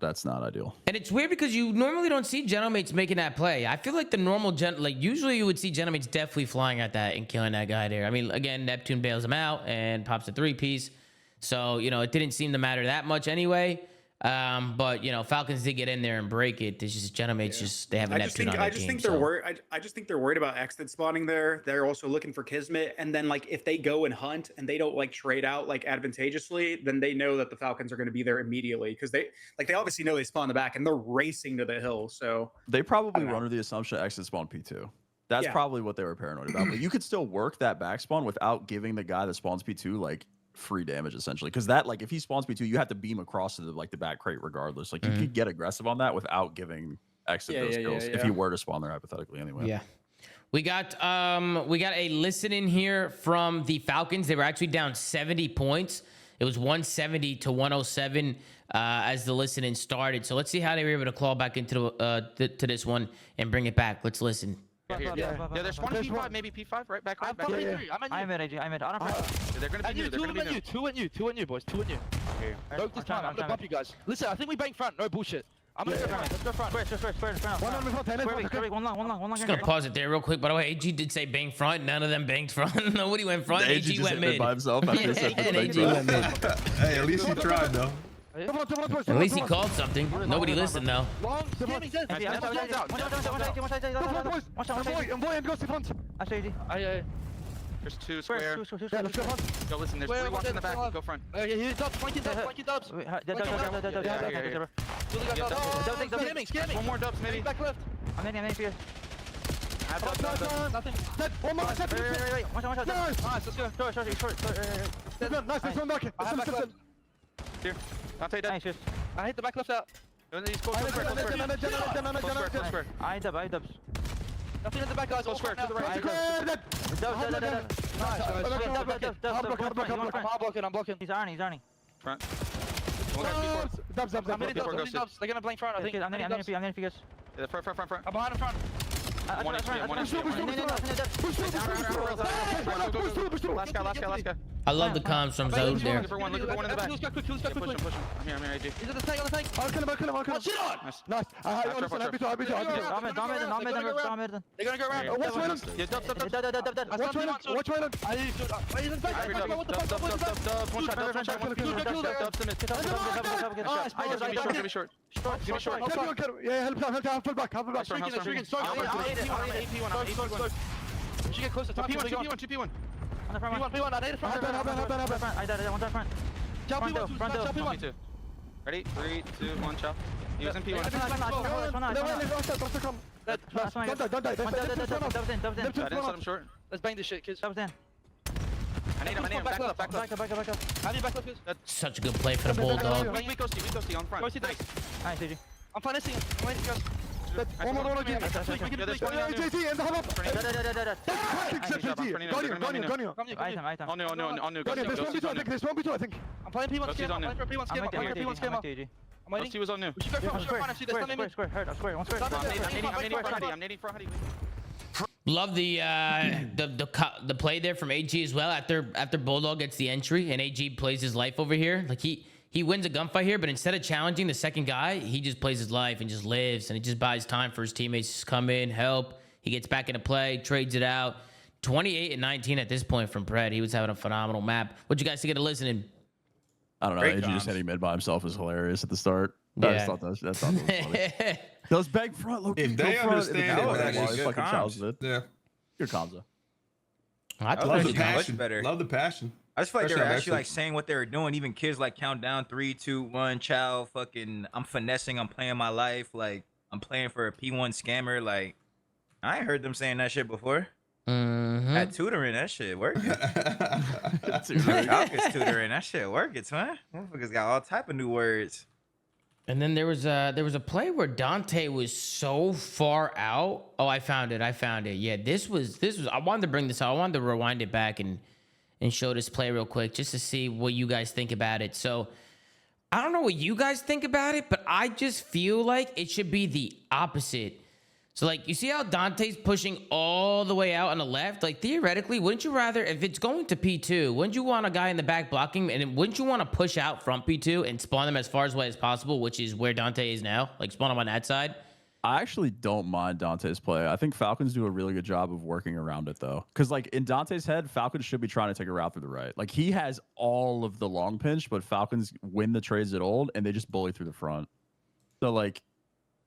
ideal. And it's weird because you normally don't see Gentlemates making that play. I feel like the normal usually you would see Gentlemates definitely flying at that and killing that guy there. I mean, again, Neptune bails him out and pops a 3-piece. So, it didn't seem to matter that much anyway. But Falcons did get in there and break it. It's just Gentlemates they have a Neptune on their team. I just think they're worried about Exton spawning there. They're also looking for Kismet, and then like if they go and hunt and they don't like trade out like advantageously, then they know that the Falcons are going to be there immediately because they obviously know they spawn the back and they're racing to the hill. So They probably know. run under the assumption Exton spawn P2. That's Yeah. probably what they were paranoid about. But you could still work that back spawn without giving the guy that spawns P2 like free damage essentially. Because that if he spawns P2, you have to beam across to the back crate regardless. Like you could get aggressive on that without giving Exton those kills if you were to spawn there hypothetically anyway. Yeah. We got a listen in here from the Falcons. They were actually down 70 points. It was 170 to 107 as the listen in started. So let's see how they were able to claw back into to this one and bring it back. Let's listen. Yeah, there's one P5, maybe P5, right? Back. I'm at AG. I'm at. They're gonna be new. They're gonna be new. Two at you, boys. Two at you. No, this time I'm gonna bump you guys. Listen, I think we bang front. No bullshit. I'm gonna go front. Let's go front. Square. One long. Just gonna pause it there real quick. By the way, AG did say bang front. None of them banged front. Nobody went front. AG AG just went hit mid mid. by himself. After he said And bang AG front. went mid. Hey, at least he tried though. At least he called something. Nobody listened though. Long. Jimmy says. There's 2 square. Go listen. There's 3 walks in the back. Go front. He's up. Flanky dubs. One more dubs maybe. Back left. I'm in here. Nothing. One more. Wait. One shot. Nice. Let's go. Short. Nice. One back. I have back left. Here. I'll take that. Nice. I hit the back left out. He's close square. I dubs. Nothing in the back, guys. All square. To the right. I'm blocking. He's Arnie. Front. Dubs. They're gonna blink front, I think. I'm in if you guys. Yeah, front. I'm behind him front. One HP. Last guy. I love the comms from Zode there. Look for one in the back. Push him. I'm here, AG. He's on the tank. I'll kill him. Shit on! Nice. They're gonna go around. Watch Wayland. Yeah, dub. Watch Wayland. He's in the back. One shot. Give me short. Yeah, help full back. Streaking. You should get closer. 2P1. On the front one. P1. I need a front. I died. One front. Front two. Ready? 3, 2, 1, chop. He was in P1. I didn't set him short. Let's bang this shit, kids. Dubs in. I need him. Back left. Back up. Have you back left, kids? Such a good play for the Bulldog. Weak ghosty on front. Nice, AG. I'm finessing him. I'm waiting, guys. Love the play there from AG as well. After Bulldog gets the entry and AG plays his life over here, like he wins a gunfight here, but instead of challenging the second guy, he just plays his life and just lives, and he just buys time for his teammates to come in, help. He gets back into play, trades it out. 28 and 19 at this point from Pred. He was having a phenomenal map. What'd you guys think of the listening? I don't know. AG just hitting mid by himself is hilarious at the start. Yeah. I just thought that was funny. Those bag front look. If they understand it, that's actually good comms. Yeah. Good comms. I I love the Much passion. better. Love the passion. I just feel like they were Especially on actually like saying what they were doing. Even kids like count down 3, 2, 1, chow, fucking I'm finessing, I'm playing my life, like I'm playing for a P1 scammer. Like I ain't heard them saying that shit before. At tutoring, that shit working. Falcons tutoring, that shit working, man. Motherfuckers got all type of new words. And then there was a play where Dante was so far out. Oh, I found it. Yeah, this was I wanted to bring this out. I wanted to rewind it back and show this play real quick just to see what you guys think about it. So I don't know what you guys think about it, but I just feel like it should be the opposite. So, like, you see how Dante's pushing all the way out on the left? Like, theoretically, wouldn't you rather, if it's going to P2, wouldn't you want a guy in the back blocking, and wouldn't you want to push out from P2 and spawn them as far away as possible, which is where Dante is now? Like, spawn them on that side? I actually don't mind Dante's play. I think Falcons do a really good job of working around it, though. Because, like, in Dante's head, Falcons should be trying to take a route through the right. Like, he has all of the long pinch, but Falcons win the trades at old, and they just bully through the front. So, like,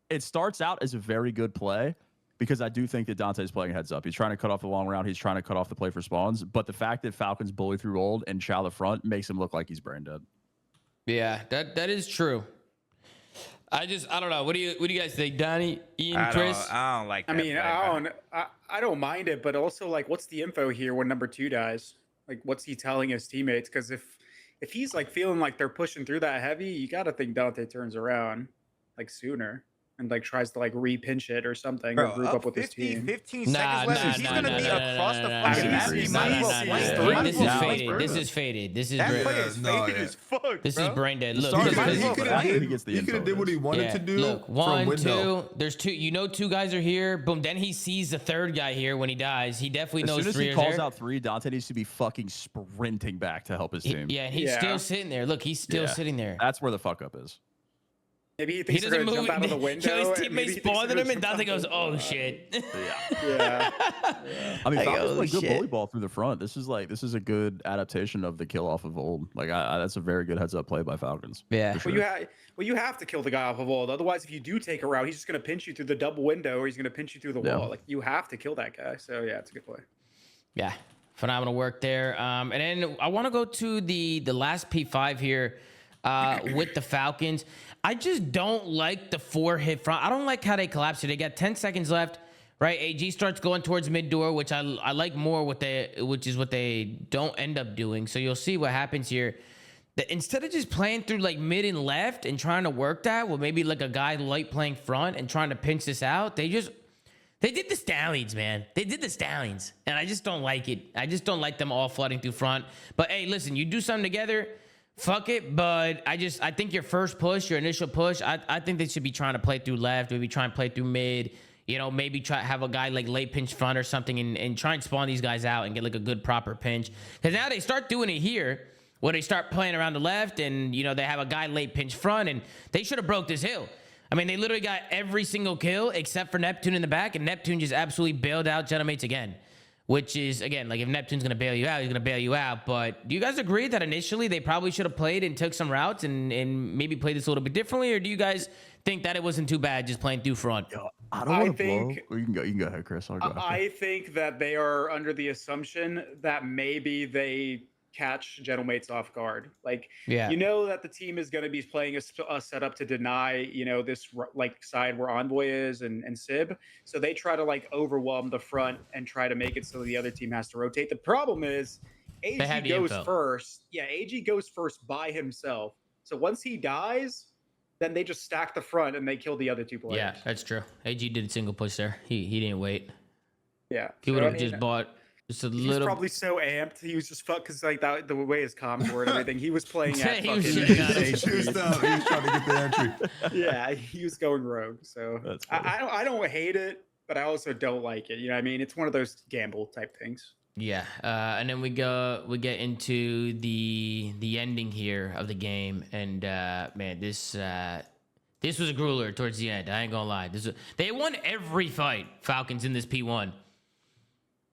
it starts out as a very good play because I do think that Dante's playing heads up. He's trying to cut off the long round. He's trying to cut off the play for spawns. But the fact that Falcons bully through old and chow the front makes him look like he's brain dead. Yeah, that is true. I don't know. What do you guys think, Donnie, Ian, Chris? I don't like that. I mean, I don't mind it, but also like, what's the info here when number 2 dies? Like, what's he telling his teammates? Because if he's like feeling like they're pushing through that heavy, you got to think Dante turns around like sooner and like tries to like re-pinch it or something, Bro, or group up with his 50, team. 15 seconds left. He's gonna be across the fucking map. He might as well play. This is faded. This is faded. This is That play great. is faded as fuck. This is brain dead. Look, Sorry, this is- man. He could have did what he wanted to do. Look, from 1, window. 2. There's 2. You know, 2 guys are here. Boom. Then he sees the 3rd guy here when he dies. He definitely As knows soon as 3 he is calls there. out 3, Dante needs to be fucking sprinting back to help his team. Yeah, he's still sitting there. Look, he's still sitting there. That's where the fuck up is. Maybe he He thinks they're doesn't gonna move. jump out of the window. His and teammates maybe he thinks spawned they're him, gonna and jump Dante out goes, of "Oh the shit." Yeah. I mean, Like, Falcons oh, play good shit. bully ball through the front. This is a good adaptation of the kill off of old. Like, that's a very good heads up play by Falcons. Yeah. for Well, sure. you have to kill the guy off of old. Otherwise, if you do take a route, he's just gonna pinch you through the double window, or he's gonna pinch you through the wall. Like, you have to kill that guy. So yeah, it's a good play. Yeah, phenomenal work there. And then I want to go to the last P5 here with the Falcons. I just don't like the 4-hit front. I don't like how they collapse here. They got 10 seconds left, right? AG starts going towards mid door, which I like more which is what they don't end up doing. So you'll see what happens here. That instead of just playing through like mid and left and trying to work that with maybe like a guy light playing front and trying to pinch this out, they did the Stallions, man. They did the Stallions, and I just don't like it. I just don't like them all flooding through front. But hey, listen, you do something together, fuck it. But I think your first push, your initial push, I think they should be trying to play through left, maybe try and play through mid. You know, maybe try have a guy like late pinch front or something, and try and spawn these guys out and get like a good proper pinch. Because now they start doing it here, where they start playing around the left, and you know they have a guy late pinch front, and they should have broke this hill. I mean, they literally got every single kill except for Neptune in the back, and Neptune just absolutely bailed out Gentlemates again. Which is, again, like if Neptune's going to bail you out, he's going to bail you out. But do you guys agree that initially they probably should have played and took some routes and maybe played this a little bit differently? Or do you guys think that it wasn't too bad just playing through front? I don't want to blow. You can go ahead, Chris. I'll go after. I think that they are under the assumption that maybe they catch Gentlemates off guard. Like, Yeah. you know that the team is going to be playing a setup to deny, you know, this like side where Envoy is and Sib. So they try to like overwhelm the front and try to make it so the other team has to rotate. The problem is have AG the goes info. first. Yeah, AG goes first by himself. So once he dies, then they just stack the front and they kill the other two players. Yeah, that's true. AG did a single push there. He didn't wait. Yeah. He So, would I have mean, just bought just a He's little. probably so amped. He was just fuck because like that the way his comms were and everything. He was playing at He was fucking shooting at He was trying to get the entry. yeah. He was going rogue. So That's funny. I don't hate it, but I also don't like it. You know what I mean? It's one of those gamble type things. Yeah, and then we get into the ending here of the game, and man, this was a grueler towards the end. I ain't gonna lie. They won every fight, Falcons, in this P1.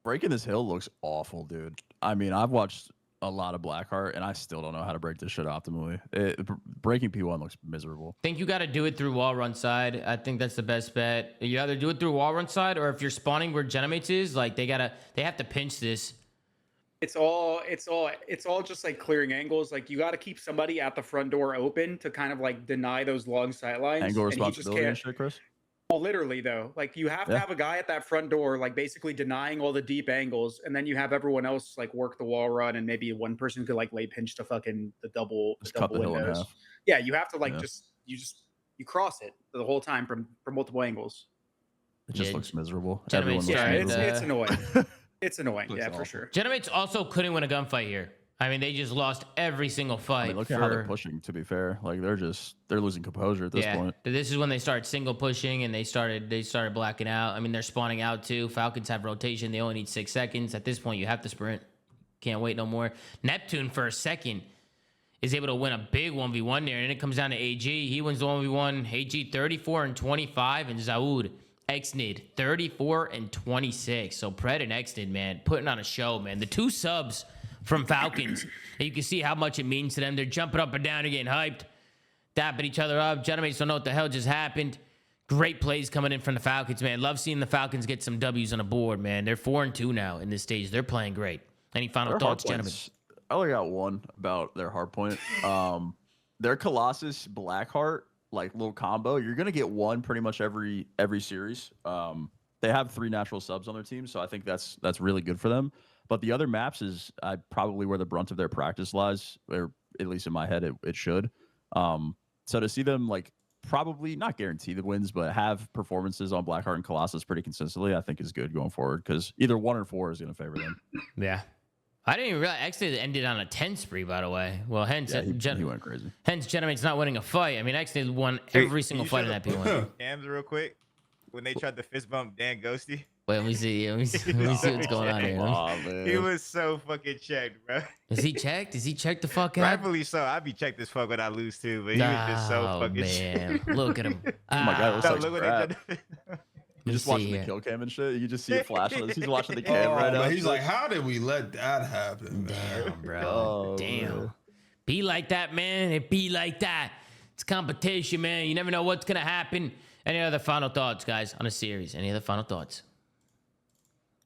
Breaking this hill looks awful, dude. I mean, I've watched a lot of Blackheart, and I still don't know how to break this shit optimally. Breaking P1 looks miserable. Think you got to do it through wall run side. I think that's the best bet. You either do it through wall run side, or if you're spawning where Gentlemates is, like they have to pinch this. It's all just like clearing angles. Like you got to keep somebody at the front door open to kind of like deny those long sight lines. Angle and he just responsibility and can't. shit, Chris. Well, literally though, like you have to Yeah. have a guy at that front door, like basically denying all the deep angles, and then you have everyone else like work the wall run, and maybe one person could like lay pinch to fucking the double Just cut the hill in windows. half. Yeah, you have to like Yeah. you cross it the whole time from multiple angles. It just Yeah, looks miserable. Gentlemates Everyone looks started, It's miserable. annoying. It's annoying. Looks Yeah, for awful. sure. Gentlemates also couldn't win a gunfight here. I mean, they just lost every single fight. I mean, look at how they're pushing. To be fair, like they're losing composure at this point. This is when they started single pushing and they started blacking out. I mean, they're spawning out too. Falcons have rotation. They only need 6 seconds. At this point, you have to sprint. Can't wait no more. Neptune for a second is able to win a big 1v1 there, and then it comes down to AG. He wins the 1v1. AG 34 and 25, and Zaud Xnid 34 and 26. So Pred and Xnid, man, putting on a show, man. The 2 subs from Falcons, and you can see how much it means to them. They're jumping up and down and getting hyped, dapping each other up. Gentlemates don't know what the hell just happened. Great plays coming in from the Falcons, man. Love seeing the Falcons get some W's on the board, man. They're 4-2 now in this stage. They're playing great. Any final Their thoughts, hard gentlemen? points, I only got one about their hard point. Their Colossus Blackheart, like little combo, you're gonna get one pretty much every series. They have 3 natural subs on their team, so I think that's really good for them. But the other maps is probably where the brunt of their practice lies, or at least in my head, it should. So to see them like probably not guarantee the wins, but have performances on Blackheart and Colossus pretty consistently, I think is good going forward because either 1 or 4 is going to favor them. Yeah. I didn't even realize Xnid ended on a 10 spree, by the way. Well, hence, Yeah, he went crazy. hence Gentlemate's not winning a fight. I mean, Xnid won every single fight in that P1. Cams real quick when they tried to fist bump Dan Ghosty. Wait, let me see what's going on here. Aw, man. He was so fucking checked, bro. Is he checked? Is he checked the fuck out? Rightfully so. I'd be checked as fuck when I lose too, but he was just so Oh, fucking man. Look at him. Oh my God, it looks No, like look what Brad. they did. You're just see watching the here. kill cam and shit. You just see it flash. He's watching the Oh, cam right now. he's like, how did we let that happen, man? Damn, bro. Oh, Damn. man. Be like that, man. It be like that. It's competition, man. You never know what's going to happen. Any other final thoughts, guys, on a series? Any other final thoughts?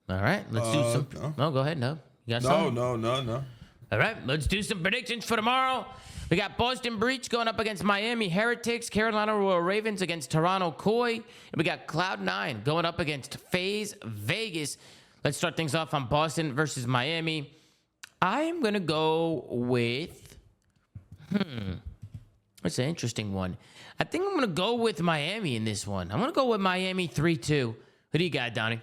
All right, let's do some. No. No, go ahead. No. You got No, something? no. All right, let's do some predictions for tomorrow. We got Boston Breach going up against Miami Heretics, Carolina Royal Ravens against Toronto Koi, and we got Cloud9 going up against FaZe Vegas. Let's start things off on Boston versus Miami. I'm going to go with, that's an interesting one. I think I'm going to go with Miami in this one. I'm going to go with Miami 3-2. Who do you got, Donnie?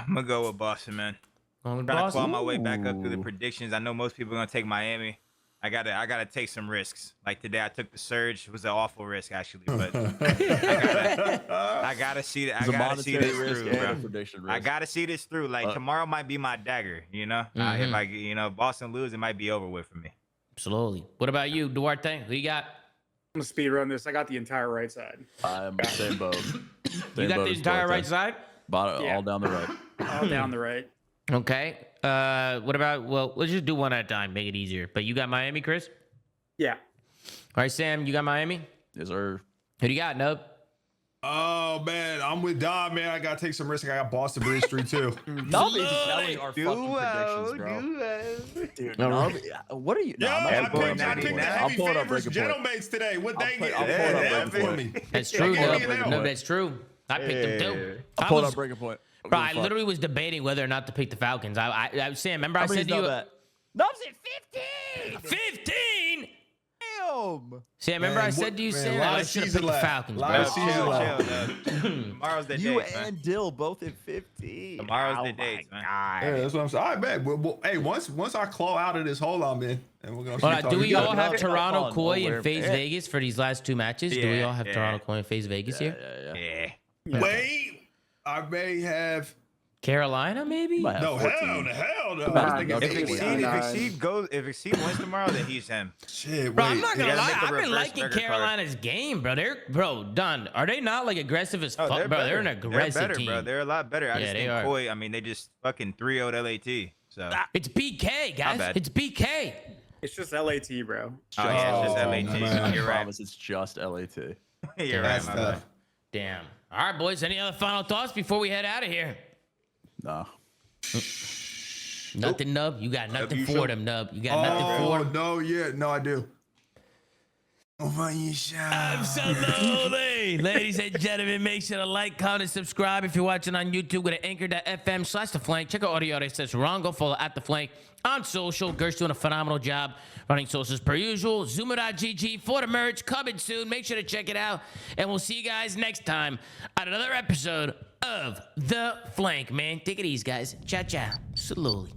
I'm gonna go with Boston, man. Going with Trying to Boston? claw my way back up through the Ooh. predictions. I know most people are gonna take Miami. I gotta take some risks. Like today, I took the surge. It was an awful risk actually, but I gotta see that. I It's a gotta see monetary this risk through, and a bro. prediction risk. I gotta see this through. Like tomorrow might be my dagger. You know, if I Boston lose, it might be over with for me. Absolutely. What about you, Duarte? Who you got? I'm gonna speed run this. I got the entire right side. I'm same boat. You got the entire right side? Yeah. All down the right. All down the right. Okay. What about, well, let's just do one at a time, make it easier. But you got Miami, Chris? Yeah. All right, Sam, you got Miami? Is there? Who do you got, Nub? Oh man, I'm with Don, man. I gotta take some risk. I got Boston Breeze 3-2. Nub is selling our fucking predictions, bro. Dude, Nub, what are you? Yo, I'm I actually picked pulling the up heavy Breaking favorites, Point. Gentlemates today. What they get? I'm pulling up Yeah, Breaking for Point. me. That's true, They Nub. gave me an No, L. that's true. I picked them too. I'm pulling up Breaking Point. Bro, I literally was debating whether or not to pick the Falcons. Sam, remember I said to you... Nub's at 15. 15? Damn. See, I remember I said to you, Sam, I should have picked the Falcons, Lot bro. of season left. Tomorrow's the You day. and Dill both at 50. Tomorrow's the day, man. Yeah, that's what I'm saying. All right, man. Well, hey, once I claw out of this hole I'm in, and we're gonna. All right, do we all have have Toronto, fun. Koi, Oh, and FaZe yeah. Vegas for these last 2 matches? Do we Yeah, all have yeah. Toronto, Koi, and FaZe Vegas here? Yeah. Wait, I may have. Carolina, maybe? Might have No, 14. hell no. Nah, I was thinking no, eight. If Exceed wins tomorrow, then he's him. Shit, Bro, wait. I'm not gonna gotta lie. make a I've been reverse liking trigger card. Carolina's game, bro. Don, are they not like aggressive as fuck, bro? better. They're an aggressive They're better, team. bro. They're a lot better. I Yeah, just they think are. Koi. I mean, they just fucking 3-0'd LAT. So. It's BK, guys. bad. It's BK. It's just LAT, bro. Oh yeah, it's just Oh, LAT. man. You're I right. promise it's just LAT. You're right, That's my bad. tough. Damn. All right, boys. Any other final thoughts before we head out of here? No. Nothing, Nub. You got nothing you for show. them, Nub. You got nothing for Oh them. no, yeah, no, I do. Absolutely. Ladies and gentlemen, make sure to like, comment, and subscribe if you're watching on YouTube. Go to anchor.fm/theflank. Check out audio that says wrong. Go follow at the flank on social. Gert's doing a phenomenal job running socials per usual. ZooMaa.gg for the merch. Coming soon. Make sure to check it out. And we'll see you guys next time on another episode of The Flank, man. Take it easy, guys. Ciao, ciao. Slowly.